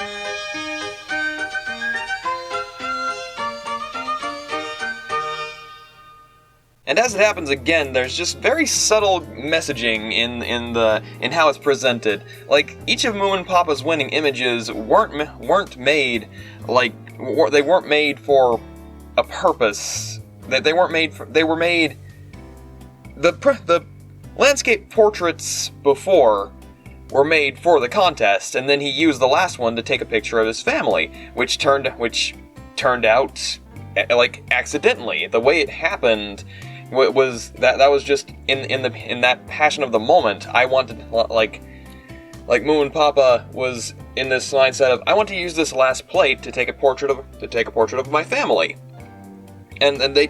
And as it happens again, there's just very subtle messaging in how it's presented. Like, each of Moomin Papa's winning images weren't made they weren't made for a purpose. They were made. The landscape portraits before were made for the contest, and then he used the last one to take a picture of his family, which turned out like accidentally. The way it happened was that was just in that passion of the moment. I wanted like Moomin Papa was in this mindset of, I want to use this last plate to take a portrait of my family, and they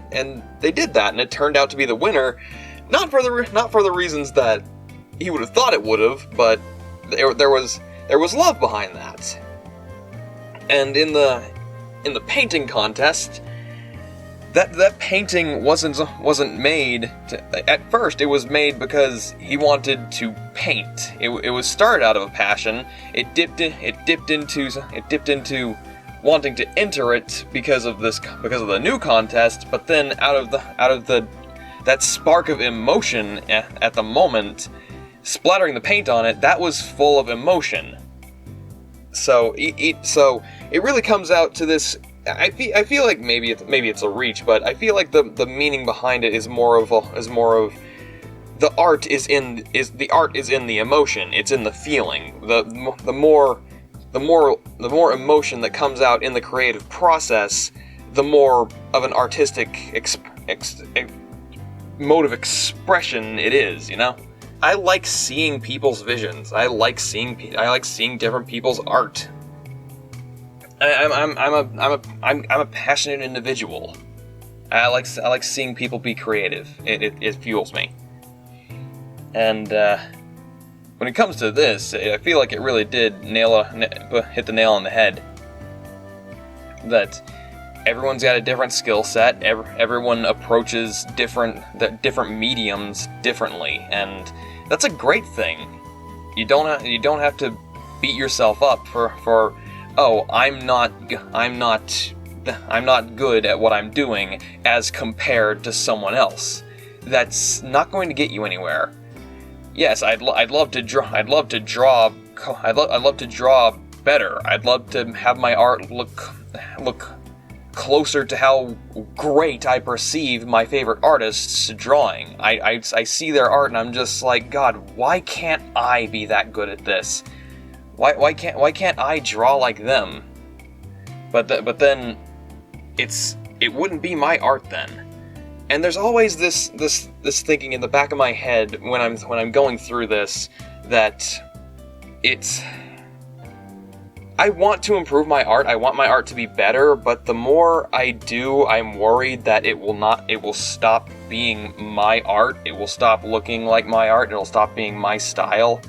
did that, and it turned out to be the winner, not for the reasons that he would have thought it would have, but there was love behind that. And in the painting contest, that painting wasn't made at first. It was made because he wanted to paint. It was started out of a passion. It dipped into wanting to enter it because of the new contest. But then out of that spark of emotion at the moment, splattering the paint on it, that was full of emotion. So it really comes out to this. I feel like maybe it's a reach, but I feel like the meaning behind it is more of the art is in the emotion. It's in the feeling. The more emotion that comes out in the creative process, the more of an artistic mode of expression it is. You know, I like seeing people's visions. I like seeing different people's art. I'm a passionate individual. I like seeing people be creative. It fuels me. And when it comes to this, I feel like it really did hit the nail on the head. That everyone's got a different skill set. Everyone approaches different mediums differently, and that's a great thing. You don't have to beat yourself up for oh, I'm not good at what I'm doing as compared to someone else. That's not going to get you anywhere. Yes, I'd love to draw better. I'd love to have my art look closer to how great I perceive my favorite artists' drawing. I see their art and I'm just like, God, why can't I be that good at this? Why can't I draw like them? But then it wouldn't be my art then. And there's always this thinking in the back of my head when I'm going through this, that I want to improve my art. I want my art to be better, but the more I do, I'm worried that it will stop being my art. It will stop looking like my art. It'll stop being my style.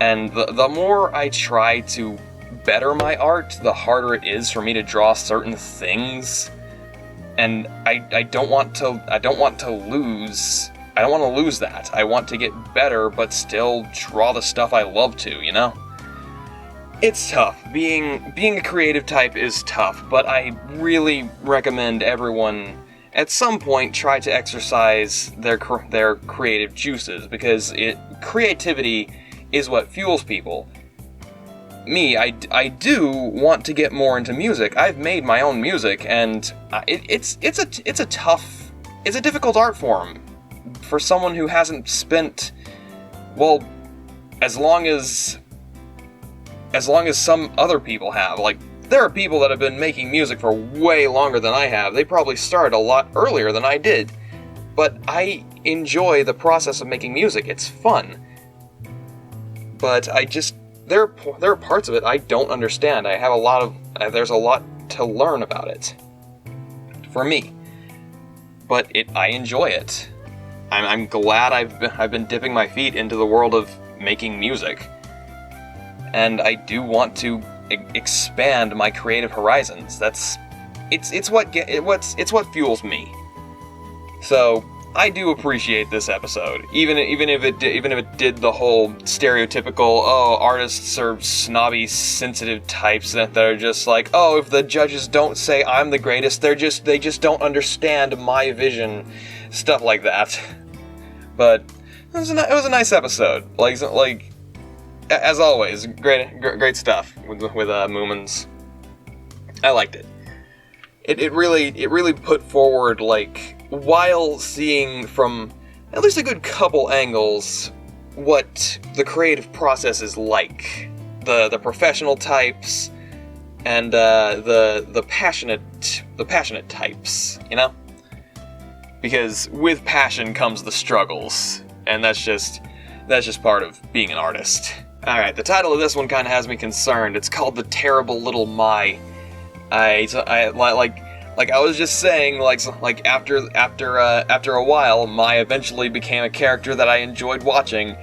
And the more I try to better my art, the harder it is for me to draw certain things. And I don't want to lose that. I want to get better, but still draw the stuff I love to, you know? It's tough. Being a creative type is tough, but I really recommend everyone at some point try to exercise their creative juices, because creativity is what fuels people. Me, I do want to get more into music. I've made my own music, and it's a difficult art form for someone who hasn't spent, well, as long as some other people have. Like, there are people that have been making music for way longer than I have. They probably started a lot earlier than I did. But I enjoy the process of making music. It's fun. But there are parts of it I don't understand. There's a lot to learn about it. For me. But I enjoy it. I'm glad I've been dipping my feet into the world of making music. and I do want to expand my creative horizons. It's what fuels me. So I do appreciate this episode, even if it did the whole stereotypical, oh, artists are snobby, sensitive types that are just like, oh, if the judges don't say I'm the greatest, they just don't understand my vision, stuff like that. But it was a nice episode. Like as always, great stuff with Moomins. I liked it. It really put forward, like, while seeing from at least a good couple angles what the creative process is like. The professional types and the passionate types, you know? Because with passion comes the struggles, and that's just part of being an artist. Alright, the title of this one kind of has me concerned. It's called The Terrible Little Mai. Like I was just saying, like after a while, Mai eventually became a character that I enjoyed watching.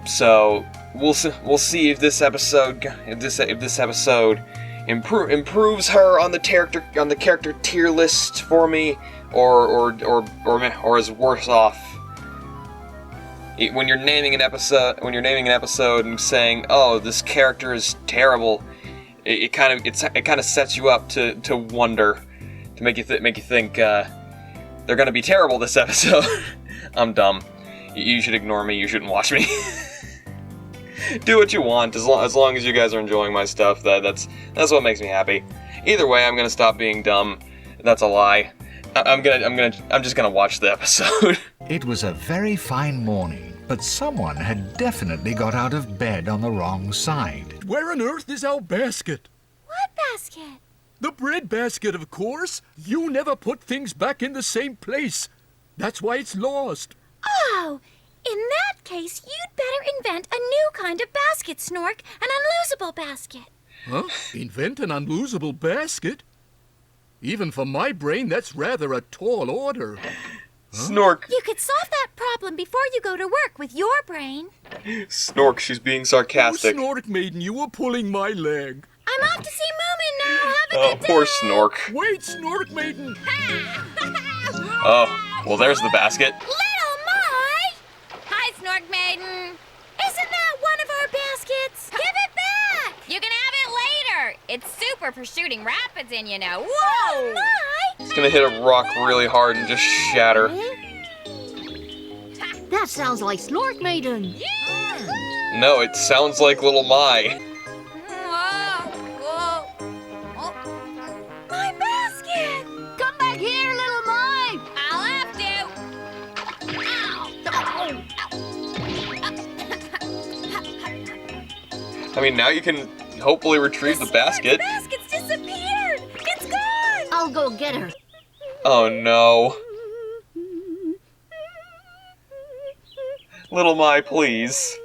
So we'll see if this episode improves her on the character tier list for me, or is worse off. When you're naming an episode and saying, "Oh, this character is terrible," it kind of sets you up to wonder, to make you think they're gonna be terrible this episode. I'm dumb. You should ignore me. You shouldn't watch me. Do what you want, as long as you guys are enjoying my stuff. That's what makes me happy. Either way, I'm gonna stop being dumb. That's a lie. I'm just gonna watch the episode. It was a very fine morning, but someone had definitely got out of bed on the wrong side. Where on earth is our basket? What basket? The bread basket, of course. You never put things back in the same place. That's why it's lost. Oh, in that case, you'd better invent a new kind of basket, Snork, an unlosable basket. Huh? Invent an unlosable basket? Even for my brain, that's rather a tall order. Huh? Snork. You could solve that problem before you go to work with your brain. Snork, she's being sarcastic. Oh, Snork Maiden, you were pulling my leg. I'm off to see Moomin now. Have a good day. Poor Snork. Wait, Snork Maiden. Oh, well, there's the basket. Little Mai! Hi, Snork Maiden. Isn't that one of our baskets? Give it back! You can have it later. It's super for shooting rapids in, you know. Whoa! Mai! It's gonna hit a rock really hard and just shatter. That sounds like Snork Maiden. No, it sounds like Little Mai. My basket! Come back here, Little Mai! I'll have to. I mean, now you can hopefully retrieve the basket. The basket's disappeared! It's gone! I'll go get her. Oh no. Little Mai, please.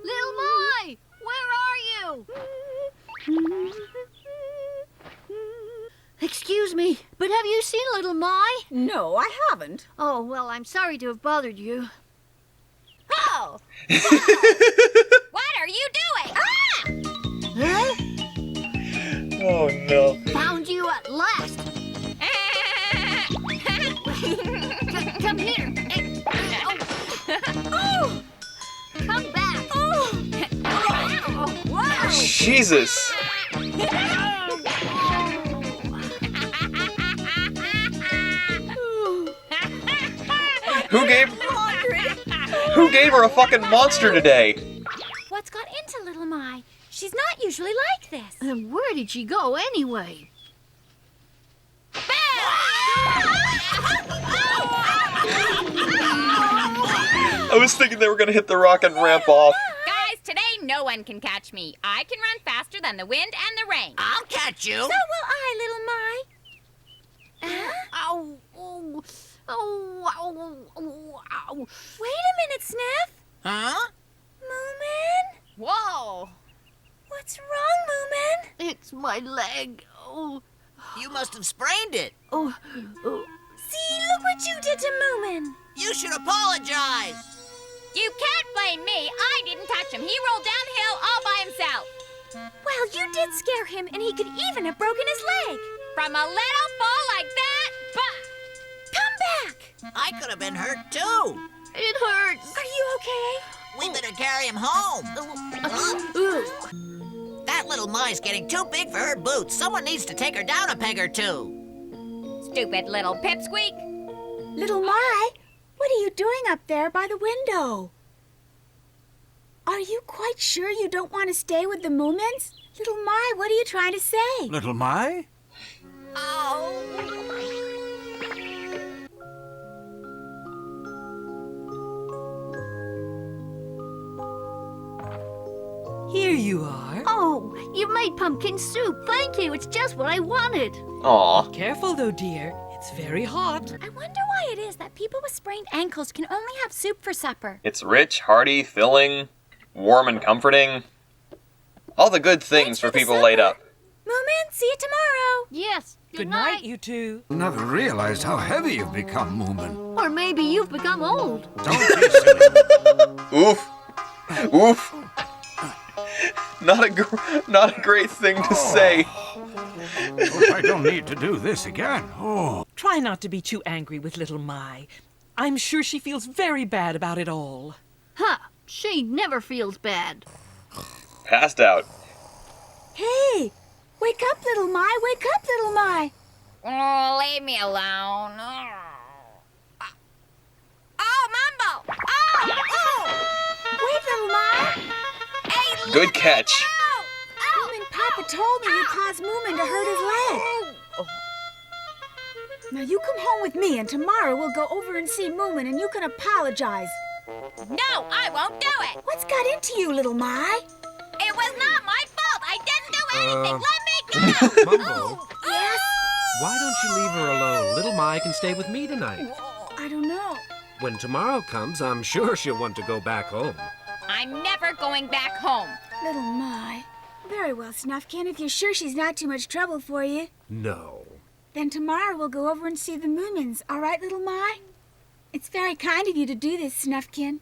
Little Mai, where are you? Excuse me, but have you seen Little Mai? No, I haven't. Oh, well, I'm sorry to have bothered you. Oh! What are you doing? Ah! Huh? Oh no. Found you at last. Come here. Oh! Come back. Oh! Wow. Jesus. Who gave her a fucking monster today? What's got into Little Mai? She's not usually like this. And where did she go anyway? I was thinking they were gonna hit the rock and ramp off. Guys, today no one can catch me. I can run faster than the wind and the rain. I'll catch you. So will I, Little Mai. Ow! Oh! Oh! Ow! Ow! Wait a minute, Sniff. Huh? Moomin? Whoa! What's wrong, Moomin? It's my leg. Oh! You must have sprained it. Oh! See, look what you did to Moomin. You should apologize. You can't blame me. I didn't touch him. He rolled downhill all by himself. Well, you did scare him, and he could even have broken his leg. From a little fall like that? Bah! Come back! I could have been hurt too. It hurts. Are you okay? We better carry him home. That little Mai's getting too big for her boots. Someone needs to take her down a peg or two. Stupid little pipsqueak. Little Mai, what are you doing up there by the window? Are you quite sure you don't want to stay with the Moomins? Little Mai, what are you trying to say? Little Mai? Oh. Here you are. Oh, you made pumpkin soup. Thank you. It's just what I wanted. Aw. Careful though, dear. It's very hot. I wonder why it is that people with sprained ankles can only have soup for supper. It's rich, hearty, filling, warm and comforting. All the good things for people laid up. Moomin, see you tomorrow. Yes. Good night, you two. Never realized how heavy you've become, Moomin. Or maybe you've become old. Don't be silly. Oof. Oof. Not a great thing to say. Hope I don't need to do this again. Oh. Try not to be too angry with little Mai. I'm sure she feels very bad about it all. Huh. She never feels bad. Passed out. Hey, wake up, little Mai. Wake up, little Mai. Oh, leave me alone. Oh, Mumbo! Oh! Wait, little Mai. Hey, Good catch. Moomin Papa told me you caused Moomin to hurt his leg. Now you come home with me, and tomorrow we'll go over and see Moomin, and you can apologize. No, I won't do it. What's got into you, little Mai? It was not my fault. I didn't do anything. Let me go. Mumbo, Yes? why don't you leave her alone? Little Mai can stay with me tonight. I don't know. When tomorrow comes, I'm sure she'll want to go back home. I'm never going back home. Little Mai. Very well, Snuffkin, if you're sure she's not too much trouble for you. No. Then tomorrow we'll go over and see the Moomins, all right, little Mai? It's very kind of you to do this, Snuffkin.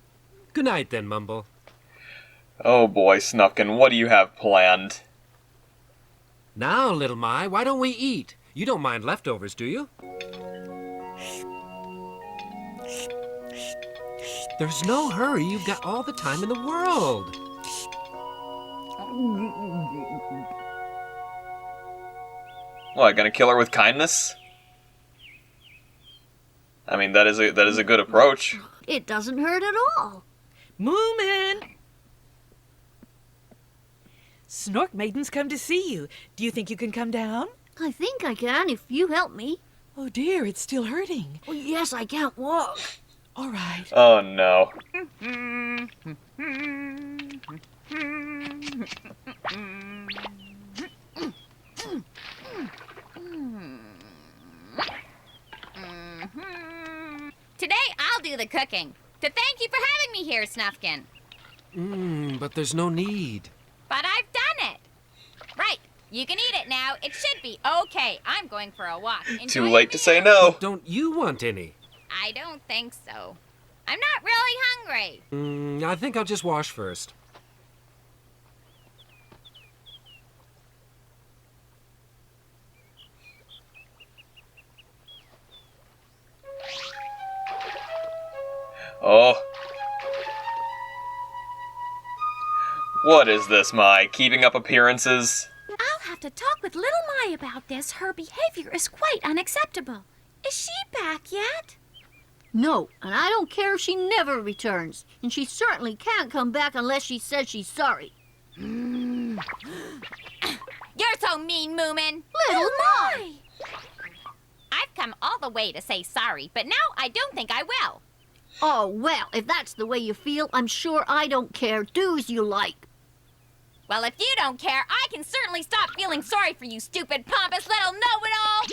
Good night then, Mumble. Oh boy, Snuffkin, what do you have planned? Now, little Mai, why don't we eat? You don't mind leftovers, do you? There's no hurry. You've got all the time in the world. What, gonna kill her with kindness? I mean, that is a good approach. It doesn't hurt at all. Moomin! Snork Maiden's come to see you. Do you think you can come down? I think I can if you help me. Oh dear, it's still hurting. Oh, yes, I can't walk. All right. Oh no. Today, I'll do the cooking. To thank you for having me here, Snuffkin. But there's no need. But I've done it. Right. You can eat it now. It should be okay. I'm going for a walk. Enjoy Too late to say no. But don't you want any? I don't think so. I'm not really hungry. I think I'll just wash first. Oh. What is this, Mai? Keeping up appearances? I'll have to talk with little Mai about this. Her behavior is quite unacceptable. Is she back yet? No, and I don't care if she never returns. And she certainly can't come back unless she says she's sorry. You're so mean, Moomin. Little Mai! I've come all the way to say sorry, but now I don't think I will. Oh, well, if that's the way you feel, I'm sure I don't care. Do as you like. Well, if you don't care, I can certainly stop feeling sorry for you, stupid, pompous little know-it-all.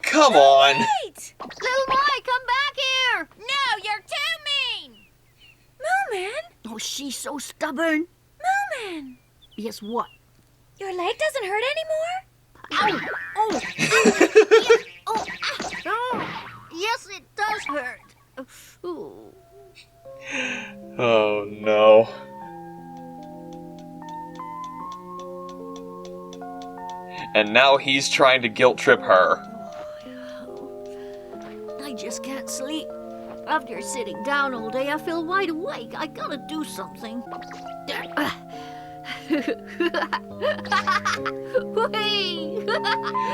Come on. Wait! Little Mai, come back here! No, you're too mean. Moomin! Oh, she's so stubborn. Moomin! Yes, what? Your leg doesn't hurt anymore? Ow! Oh! Yes. Oh! Ah. Oh! Yes, it does hurt. Ooh. and now he's trying to guilt trip her. I just can't sleep. After sitting down all day, I feel wide awake. I gotta do something.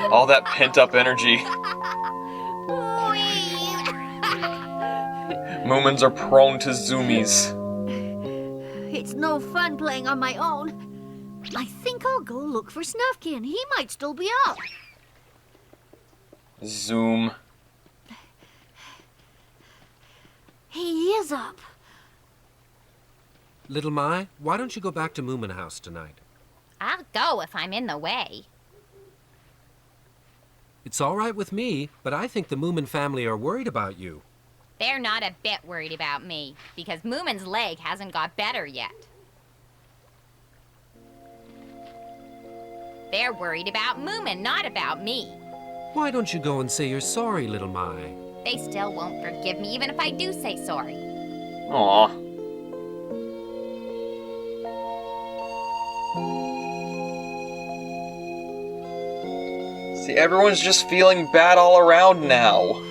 All that pent-up energy. Moomins are prone to zoomies. It's no fun playing on my own. I think I'll go look for Snufkin. He might still be up. Zoom. He is up. Little Mai, why don't you go back to Moomin House tonight? I'll go if I'm in the way. It's all right with me, but I think the Moomin family are worried about you. They're not a bit worried about me, because Moomin's leg hasn't got better yet. They're worried about Moomin, not about me. Why don't you go and say you're sorry, Little Mai? They still won't forgive me even if I do say sorry. Aww. See, everyone's just feeling bad all around now.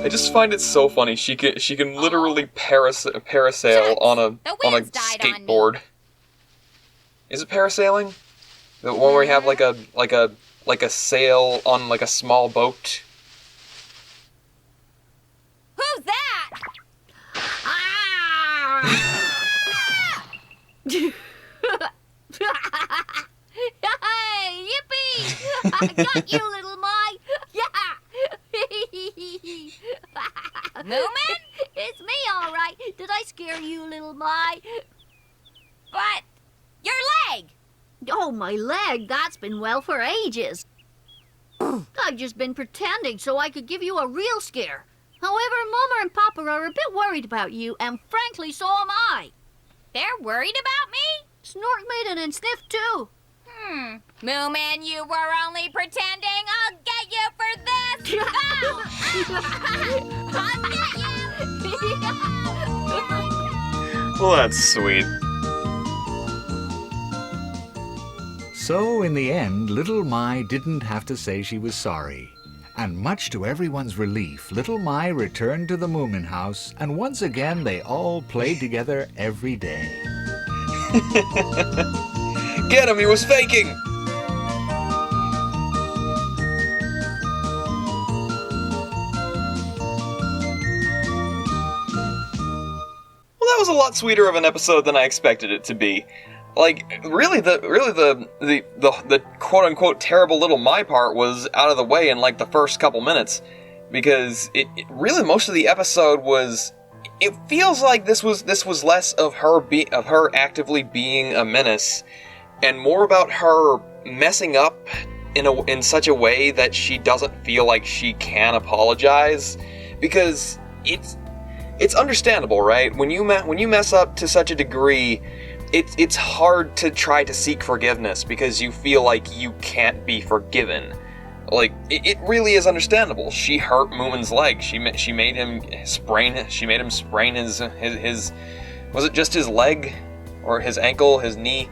I just find it so funny. She can literally parasail on a skateboard. Is it parasailing? The one where you have like a sail on like a small boat. Who's that? Hey, yippee! I got you, Little Mai. Yeah. Moomin? It's me, all right. Did I scare you, Little Mai? But your leg. Oh, my leg. That's been well for ages. I've just been pretending so I could give you a real scare. However, Mama and Papa are a bit worried about you, and frankly, so am I. They're worried about me? Snork Maiden and Sniff, too. Moomin, you were only pretending. I'll get you for this. Oh! I'll get you. Well, that's sweet. So, in the end, Little Mai didn't have to say she was sorry. And much to everyone's relief, Little Mai returned to the Moomin house, and once again they all played together every day. Get him, he was faking! Well, that was a lot sweeter of an episode than I expected it to be. Like, really the quote-unquote terrible Little Mai part was out of the way in, like, the first couple minutes. Because it really, most of the episode was... It feels like this was less of her actively being a menace, and more about her messing up in such a way that she doesn't feel like she can apologize. Because it's understandable, right? When you mess up to such a degree... It's hard to try to seek forgiveness because you feel like you can't be forgiven. Like, it really is understandable. She hurt Moomin's leg. She made him sprain his was it just his leg? Or his ankle, his knee?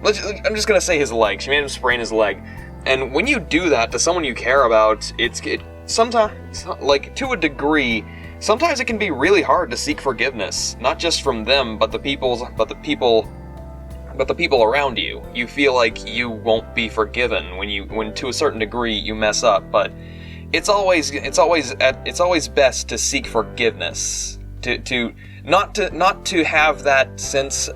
I'm just gonna say his leg. She made him sprain his leg. And when you do that to someone you care about, it sometimes, like, to a degree, sometimes it can be really hard to seek forgiveness, not just from them, but the people around you. You feel like you won't be forgiven when to a certain degree you mess up, but it's always best to seek forgiveness, to not to have that sense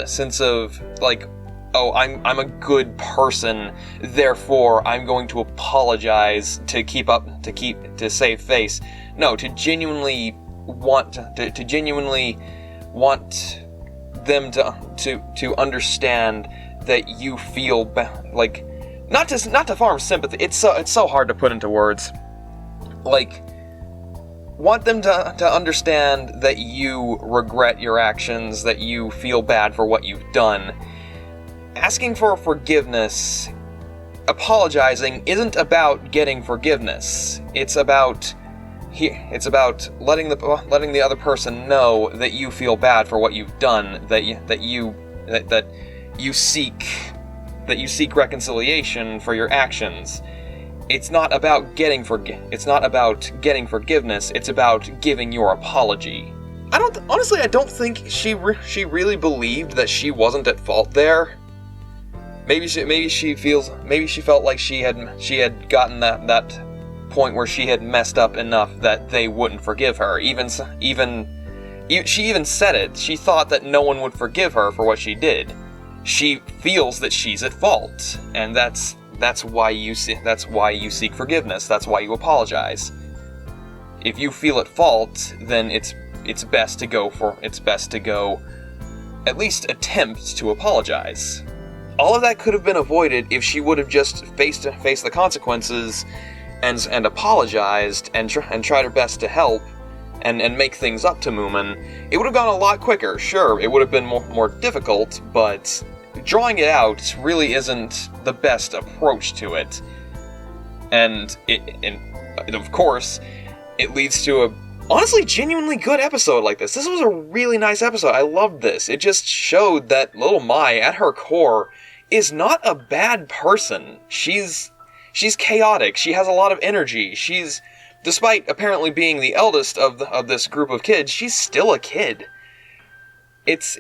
of like, oh, I'm a good person, therefore I'm going to apologize to save face. No, to genuinely want them to understand that you feel like, not to farm sympathy. It's so hard to put into words. Like, want them to understand that you regret your actions, that you feel bad for what you've done. Asking for forgiveness, apologizing, isn't about getting forgiveness. It's about it's about letting the other person know that you feel bad for what you've done, that you seek reconciliation for your actions. It's not about getting forgiveness. It's about giving your apology. Honestly, I don't think she really believed that she wasn't at fault there. Maybe she felt like she had gotten that point where she had messed up enough that they wouldn't forgive her. She even said it. She thought that no one would forgive her for what she did. She feels that she's at fault, and that's why you seek forgiveness. That's why you apologize. If you feel at fault, then it's best to go at least attempt to apologize. All of that could have been avoided if she would have just faced the consequences and apologized and tried her best to help and make things up to Moomin. It would have gone a lot quicker. Sure, it would have been more difficult, but drawing it out really isn't the best approach to it. And of course, it leads to a honestly genuinely good episode like this. This was a really nice episode. I loved this. It just showed that little Mai, at her core, is not a bad person. She's chaotic. She has a lot of energy. Despite apparently being the eldest of this group of kids, she's still a kid. It's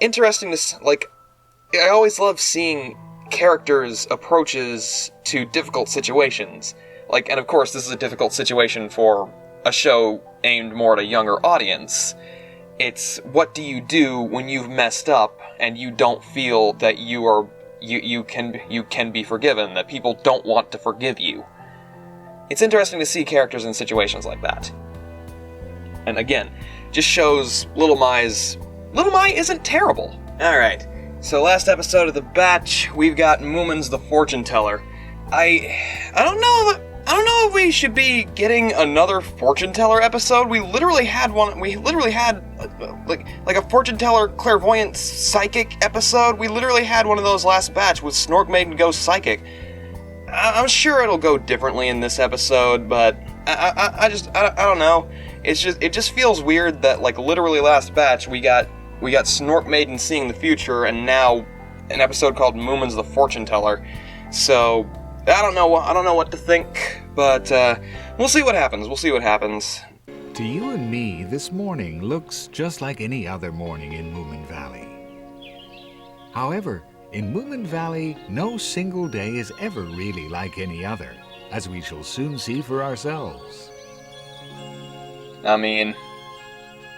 interesting to I always love seeing characters' approaches to difficult situations. And of course, this is a difficult situation for a show aimed more at a younger audience. It's what do you do when you've messed up and you don't feel that you can be forgiven, that people don't want to forgive you. It's interesting to see characters in situations like that. And again, just shows Little Mai isn't terrible. Alright, so last episode of the batch, we've got Moomins the Fortune Teller. I don't know if we should be getting another fortune teller episode. We literally had one. We literally had like a fortune teller clairvoyant psychic episode. We literally had one of those last batch with Snork Maiden Goes Psychic. I'm sure it'll go differently in this episode, but I don't know. It just feels weird that literally last batch we got Snork Maiden seeing the future, and now an episode called Moomins the Fortune Teller. So I don't know what to think, but we'll see what happens. To you and me, this morning looks just like any other morning in Moomin Valley. However, in Moomin Valley, no single day is ever really like any other, as we shall soon see for ourselves. I mean,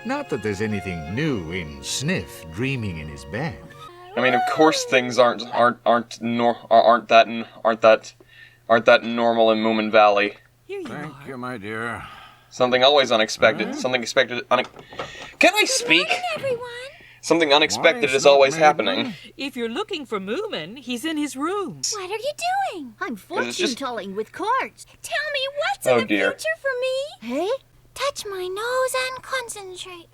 not that there's anything new in Sniff dreaming in his bed. I mean, of course things aren't that normal in Moomin Valley. Thank you, my dear. Something always unexpected. Something expected. Can I speak? Good morning, everyone. Something unexpected is always happening. If you're looking for Moomin, he's in his room. What are you doing? I'm fortune-telling with cards. Tell me what's in the future for me. Hey? Touch my nose and concentrate.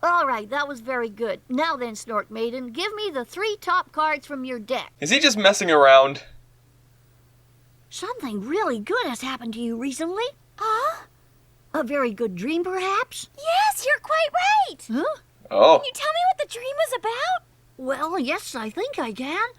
All right, that was very good. Now then, Snork Maiden, give me the 3 top cards from your deck. Is he just messing around? Something really good has happened to you recently. Huh? A very good dream, perhaps? Yes, you're quite right. Huh? Oh. Can you tell me what the dream was about? Well, yes, I think I can.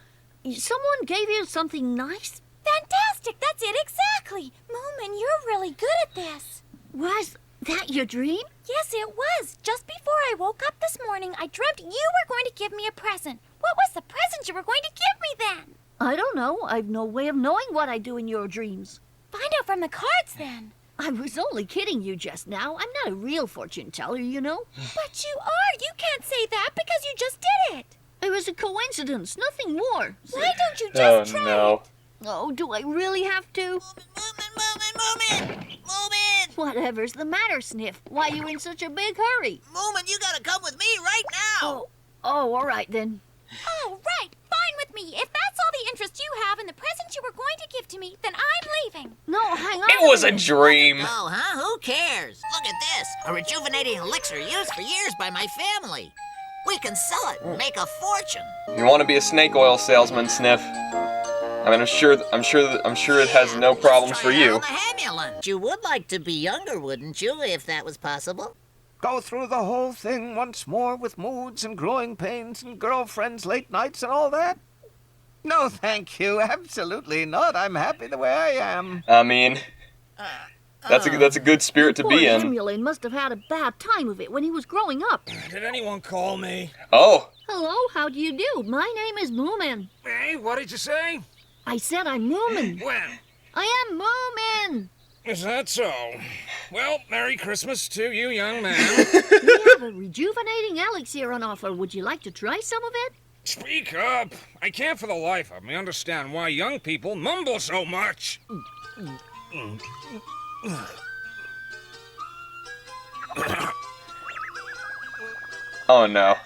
Someone gave you something nice? Fantastic, that's it exactly. Moomin, you're really good at this. Was that your dream? Yes, it was. Just before I woke up this morning, I dreamt you were going to give me a present. What was the present you were going to give me then? I don't know. I've no way of knowing what I do in your dreams. Find out from the cards, then. I was only kidding you just now. I'm not a real fortune teller, you know. But you are. You can't say that because you just did it. It was a coincidence, nothing more. Why don't you just try it? Oh, do I really have to? Moomin! Whatever's the matter, Sniff? Why are you in such a big hurry? Moomin, you gotta come with me right now. Oh, all right then. Oh, right. Fine with me. If that's all the interest you have in the present you were going to give to me, then I'm leaving. No, hang on. It was a dream. Oh, huh? Who cares? Look at this. A rejuvenating elixir used for years by my family. We can sell it and make a fortune. You want to be a snake oil salesman, Sniff? I mean, I'm sure it has no problems for you. You would like to be younger, wouldn't you, if that was possible? Go through the whole thing once more with moods and growing pains and girlfriends, late nights, and all that? No, thank you. Absolutely not. I'm happy the way I am. I mean, that's a good spirit to be in. Emulin must have had a bad time of it when he was growing up. Did anyone call me? Oh. Hello, how do you do? My name is Moomin. Hey, what did you say? I said I'm Moomin. When? I am Moomin. Is that so? Well, Merry Christmas to you, young man. We have a rejuvenating elixir on offer. Would you like to try some of it? Speak up. I can't for the life of me understand why young people mumble so much. Oh no.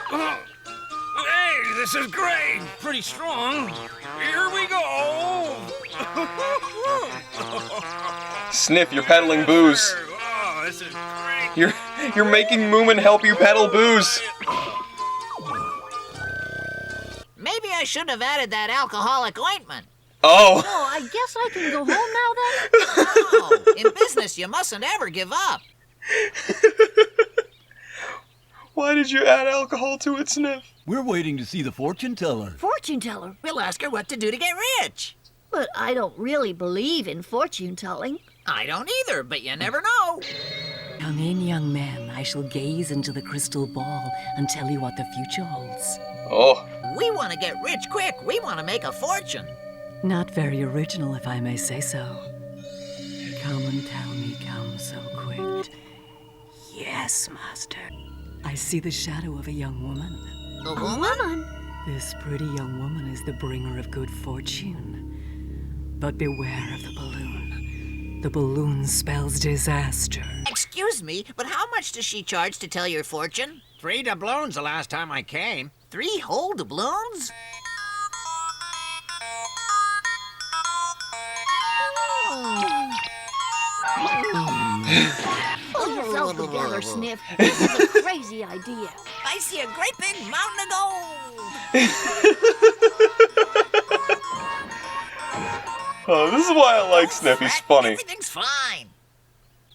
Hey, this is great. Pretty strong. Here we go. Sniff, you're peddling booze. Oh, this is great. You're making Moomin help you peddle booze. Maybe I should have added that alcoholic ointment. Oh. Oh, I guess I can go home now then? No, in business you mustn't ever give up. Why did you add alcohol to it, Sniff? We're waiting to see the fortune teller. Fortune teller? We'll ask her what to do to get rich. But I don't really believe in fortune telling. I don't either, but you never know. Come in, young man. I shall gaze into the crystal ball and tell you what the future holds. Oh. We want to get rich quick. We want to make a fortune. Not very original, if I may say so. Come and tell me, come so quick. Yes, master. I see the shadow of a young woman. A woman? This pretty young woman is the bringer of good fortune. But beware of the balloon. The balloon spells disaster. Excuse me, but how much does she charge to tell your fortune? 3 doubloons the last time I came. 3 whole doubloons? Pull yourself together, Sniff. This is a crazy idea. I see a great big mountain of gold. Oh, this is why I like Sniff. He's funny. Everything's fine.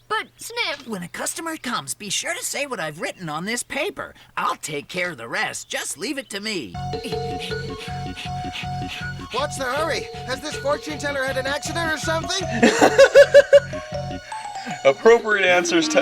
But, Sniff... When a customer comes, be sure to say what I've written on this paper. I'll take care of the rest. Just leave it to me. What's the hurry? Has this fortune teller had an accident or something? Appropriate answers to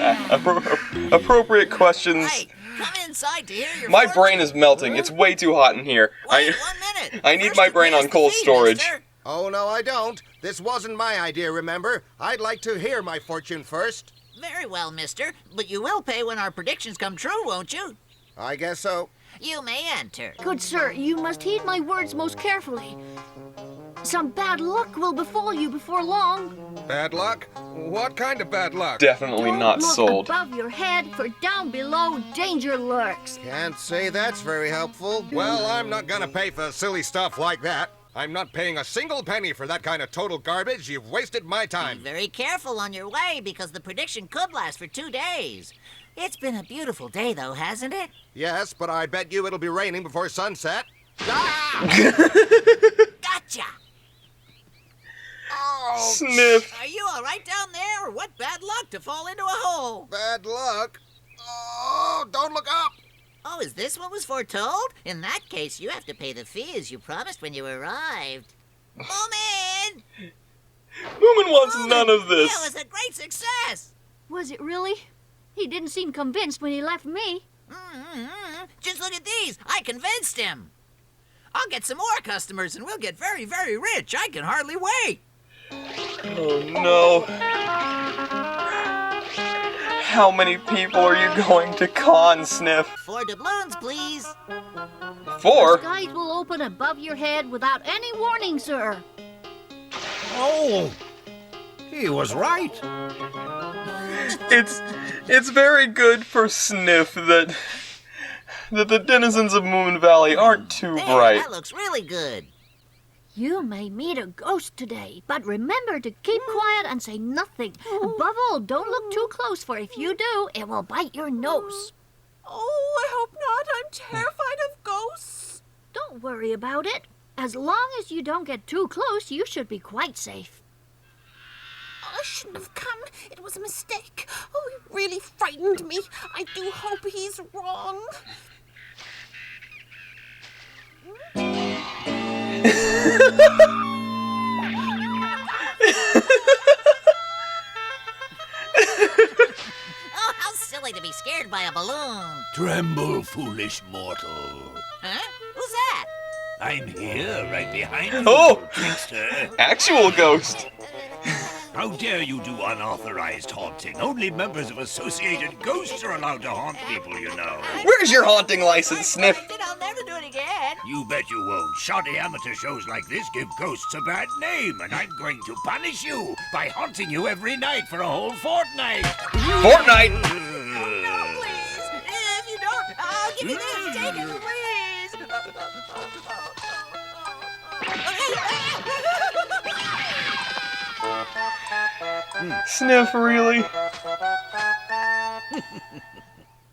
appropriate questions. Hey, come inside to hear your My fortune. brain is melting. It's way too hot in here. Wait 1 minute. I need my brain on cold storage. Oh, no, I don't. This wasn't my idea, remember? I'd like to hear my fortune first. Very well, mister. But you will pay when our predictions come true, won't you? I guess so. You may enter. Good sir, you must heed my words most carefully. Some bad luck will befall you before long. Bad luck? What kind of bad luck? Definitely not Look sold. above your head, for down below danger lurks. Can't say that's very helpful. Well, I'm not gonna pay for silly stuff like that. I'm not paying a single penny for that kind of total garbage. You've wasted my time. Be very careful on your way, because the prediction could last for 2 days. It's been a beautiful day, though, hasn't it? Yes, but I bet you it'll be raining before sunset. Gotcha! Oh, Sniff. Are you all right down there, or what bad luck to fall into a hole? Bad luck? Oh, don't look up! Oh, is this what was foretold? In that case, you have to pay the fee as you promised when you arrived. Moomin! Moomin wants none of this. That was a great success! Was it really? He didn't seem convinced when he left me. Just look at these. I convinced him. I'll get some more customers and we'll get very, very rich. I can hardly wait. Oh no. How many people are you going to con, Sniff? 4 doubloons, please. 4? The skies will open above your head without any warning, sir. Oh, he was right. It's very good for Sniff that the denizens of Moon Valley aren't too bright. That looks really good. You may meet a ghost today, but remember to keep quiet and say nothing. Above all, don't look too close, for if you do, it will bite your nose. Oh, I hope not. I'm terrified of ghosts. Don't worry about it. As long as you don't get too close, you should be quite safe. I shouldn't have come. It was a mistake. Oh, he really frightened me. I do hope he's wrong. Oh, how silly to be scared by a balloon. Tremble, foolish mortal. Huh? Who's that? I'm here, right behind you, Oh! trickster. Actual ghost! How dare you do unauthorized haunting? Only members of associated ghosts are allowed to haunt people, you know. Where's your haunting license, Sniff? I'll never do it again. You bet you won't. Shoddy amateur shows like this give ghosts a bad name, and I'm going to punish you by haunting you every night for a whole fortnight. Fortnite? No, please. If you don't, I'll give you this. Take it, please. Sniff, really?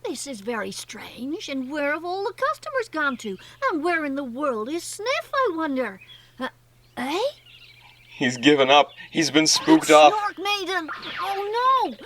This is very strange, and where have all the customers gone to? And where in the world is Sniff, I wonder? Eh? He's given up. He's been spooked off. Snork Maiden! Oh no!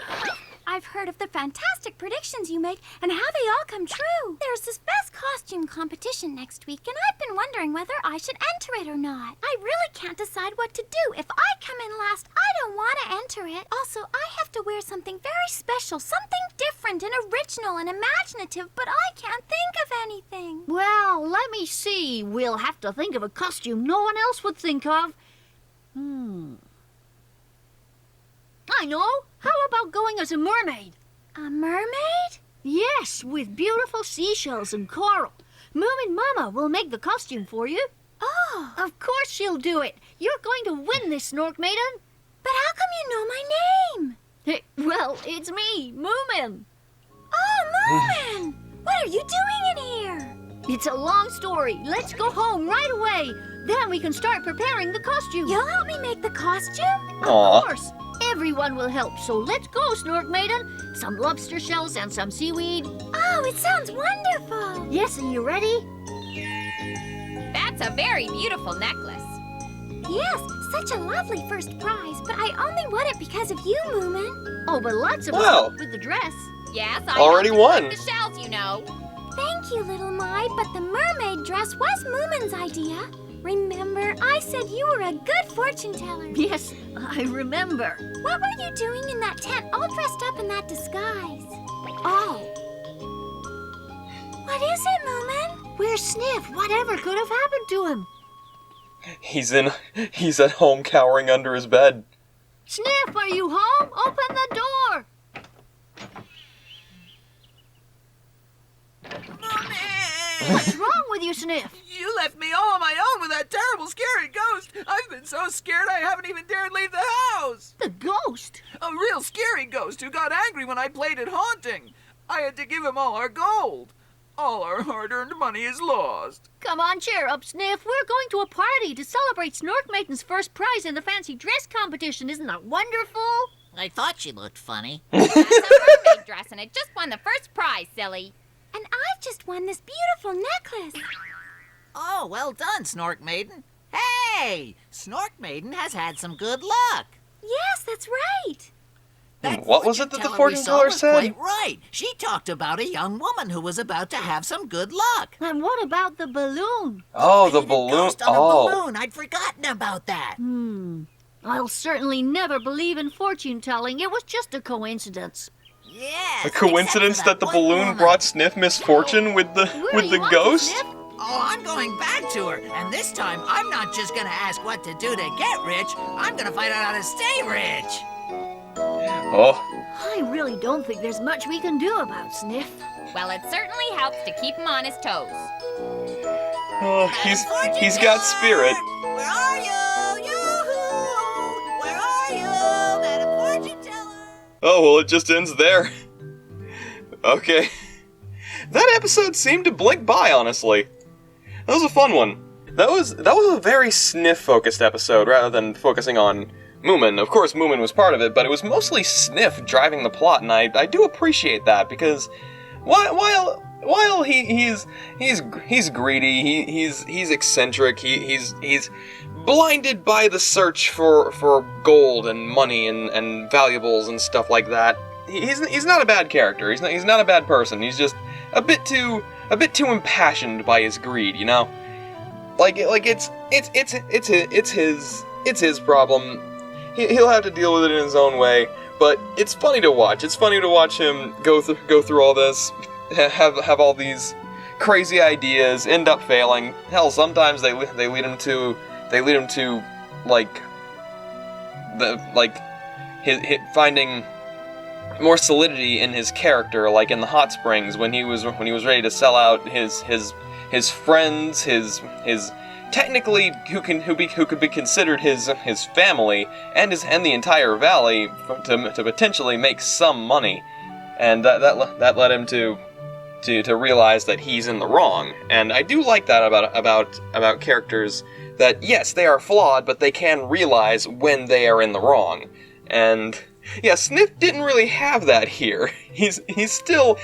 I've heard of the fantastic predictions you make and how they all come true. There's this best costume competition next week, and I've been wondering whether I should enter it or not. I really can't decide what to do. If I come in last, I don't want to enter it. Also, I have to wear something very special, something different and original and imaginative, but I can't think of anything. Well, let me see. We'll have to think of a costume no one else would think of. I know. How about going as a mermaid? A mermaid? Yes, with beautiful seashells and coral. Moomin Mama will make the costume for you. Oh. Of course she'll do it. You're going to win this, Snork Maiden. But how come you know my name? Well, it's me, Moomin. Oh, Moomin! What are you doing in here? It's a long story. Let's go home right away. Then we can start preparing the costume. You'll help me make the costume? Aww. Of course. Everyone will help, so let's go, Snork Maiden. Some lobster shells and some seaweed. Oh, it sounds wonderful. Yes, are you ready? That's a very beautiful necklace. Yes, such a lovely first prize, but I only won it because of you, Moomin. Oh, but lots of us Wow. helped with the dress. Yes, I Already helped won. with the shells, you know. Thank you, Little Mai, but the mermaid dress was Moomin's idea. Remember, I said you were a good fortune teller. Yes, I remember. What were you doing in that tent all dressed up in that disguise? Oh. What is it, Moomin? Where's Sniff? Whatever could have happened to him? He's at home cowering under his bed. Sniff, are you home? Open the door. What's wrong with you, Sniff? You left me all on my own with that terrible, scary ghost. I've been so scared I haven't even dared leave the house. The ghost? A real scary ghost who got angry when I played at haunting. I had to give him all our gold. All our hard-earned money is lost. Come on, cheer up, Sniff. We're going to a party to celebrate Snork Maiden's first prize in the fancy dress competition. Isn't that wonderful? I thought she looked funny. That's a mermaid dress, and it just won the first prize, silly. And I've just won this beautiful necklace. Oh, well done, Snork Maiden. Hey! Snork Maiden has had some good luck. Yes, that's right. What was it that the Teller we fortune saw teller was said? Quite right. She talked about a young woman who was about to have some good luck. And what about the balloon? Oh, the balloon. Ghost on Oh. a balloon. I'd forgotten about that. I'll certainly never believe in fortune telling. It was just a coincidence. Yes. A coincidence that the balloon brought Sniff misfortune with the ghost? Oh, I'm going back to her. And this time, I'm not just going to ask what to do to get rich. I'm going to find out how to stay rich. Oh. I really don't think there's much we can do about Sniff. Well, it certainly helps to keep him on his toes. Oh, he's got spirit. Where are you? Yoo-hoo! Where are you, Madam Fortune Teller? Oh, well, it just ends there. Okay. That episode seemed to blink by, honestly. That was a fun one. That was a very Sniff-focused episode, rather than focusing on Moomin. Of course, Moomin was part of it, but it was mostly Sniff driving the plot, and I do appreciate that, because while he's greedy, he's eccentric, he's blinded by the search for gold and money and valuables and stuff like that. He's not a bad character. He's not a bad person. He's just a bit too impassioned by his greed, you know? Like it's his problem. He'll have to deal with it in his own way, but it's funny to watch. It's funny to watch him go through all this, have all these crazy ideas, end up failing. Hell, sometimes they lead him to finding more solidity in his character, like in the hot springs when he was ready to sell out his friends, his technically who could be considered his family and the entire valley to potentially make some money, and that led him to realize that he's in the wrong. And I do like that about characters, that yes, they are flawed, but they can realize when they are in the wrong. And yeah, Sniff didn't really have that here. He's still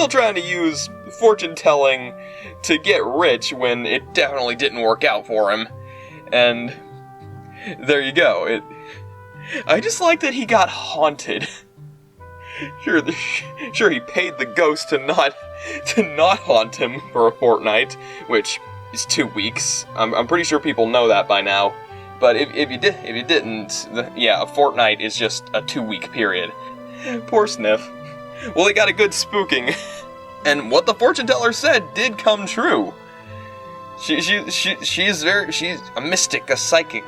trying to use fortune telling to get rich when it definitely didn't work out for him. And there you go. I just like that he got haunted. Sure, he paid the ghost to not haunt him for a fortnight, which is 2 weeks. I'm pretty sure people know that by now. But if you didn't, yeah, a fortnight is just a 2-week period. Poor Sniff. Well, he got a good spooking, and what the fortune teller said did come true. She's a mystic, a psychic.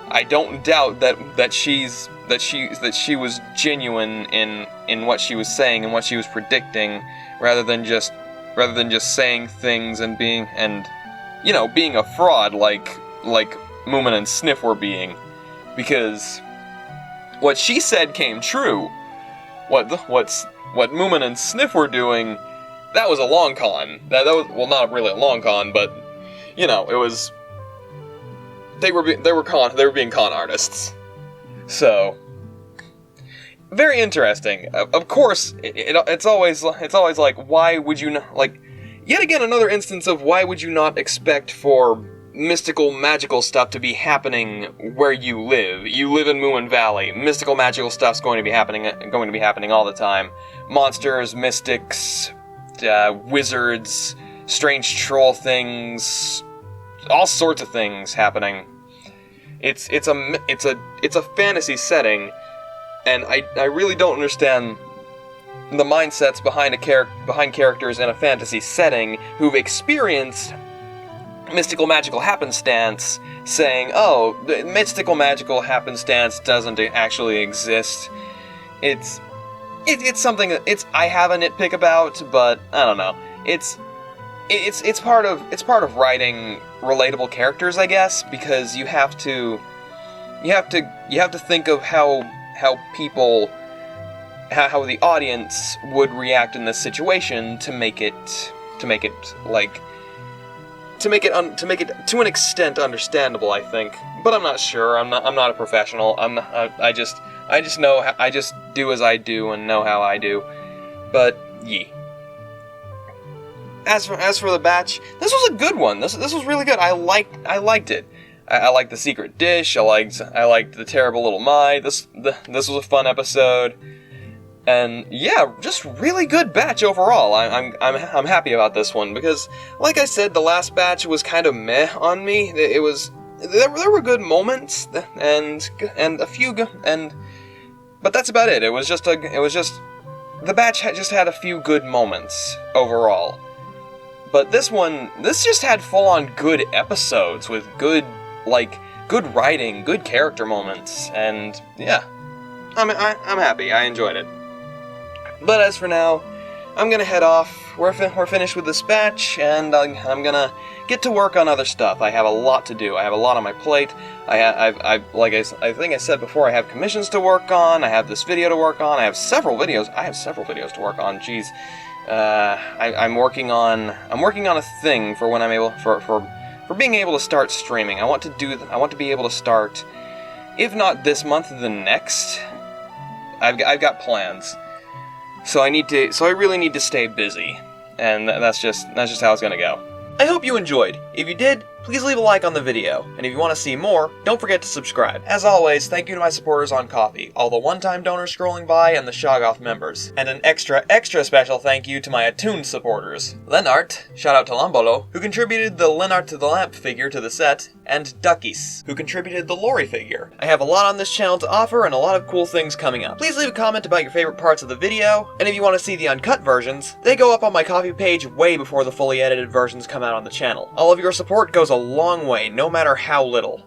I don't doubt that she was genuine in what she was saying and what she was predicting, rather than just saying things and being a fraud like Moomin and Sniff were being, because what she said came true. What Moomin and Sniff were doing, that was a long con. That was, well, not really a long con, but it was. They were being con artists. So very interesting. Of course, it's always like, why would you not, like, yet again another instance of why would you not expect for mystical, magical stuff to be happening where you live. You live in Moomin Valley. Mystical, magical stuff's going to be happening all the time. Monsters, mystics, wizards, strange troll things, all sorts of things happening. It's a fantasy setting, and I really don't understand the mindsets behind characters in a fantasy setting who've experienced mystical magical happenstance, saying, oh, the mystical magical happenstance doesn't actually exist. It's something that I have a nitpick about, but I don't know. It's part of writing relatable characters, I guess, because you have to think of how the audience would react in this situation to make it to an extent understandable, I think. But I'm not sure. I'm not a professional. I just do as I do and know how I do. But yeah. As for the batch, this was a good one. This was really good. I liked it. I liked the secret dish. I liked the terrible little Mai. This was a fun episode. And yeah, just really good batch overall. I'm happy about this one because, like I said, the last batch was kind of meh on me. There were good moments and a few but that's about it. It was just the batch just had a few good moments overall. But this just had full-on good episodes with good writing, good character moments, and yeah, I'm happy. I enjoyed it. But as for now, I'm gonna head off. We're finished with this batch, and I'm gonna get to work on other stuff. I have a lot to do. I have a lot on my plate. I think I said before, I have commissions to work on. I have this video to work on. I have several videos to work on. Jeez. I'm working on a thing for when I'm able for being able to start streaming. I want to be able to start, if not this month, the next. I've got plans So I really need to stay busy. And that's just how it's gonna go. I hope you enjoyed. If you did, please leave a like on the video, and if you want to see more, don't forget to subscribe. As always, thank you to my supporters on Ko-fi, all the one-time donors scrolling by, and the Shoggoth members. And an extra special thank you to my attuned supporters. Lenart, shout out to Lambolo, who contributed the Lenart to the Lamp figure to the set, and Duckies, who contributed the Lori figure. I have a lot on this channel to offer and a lot of cool things coming up. Please leave a comment about your favorite parts of the video, and if you want to see the uncut versions, they go up on my Ko-fi page way before the fully edited versions come out on the channel. All of your support goes a long way, no matter how little.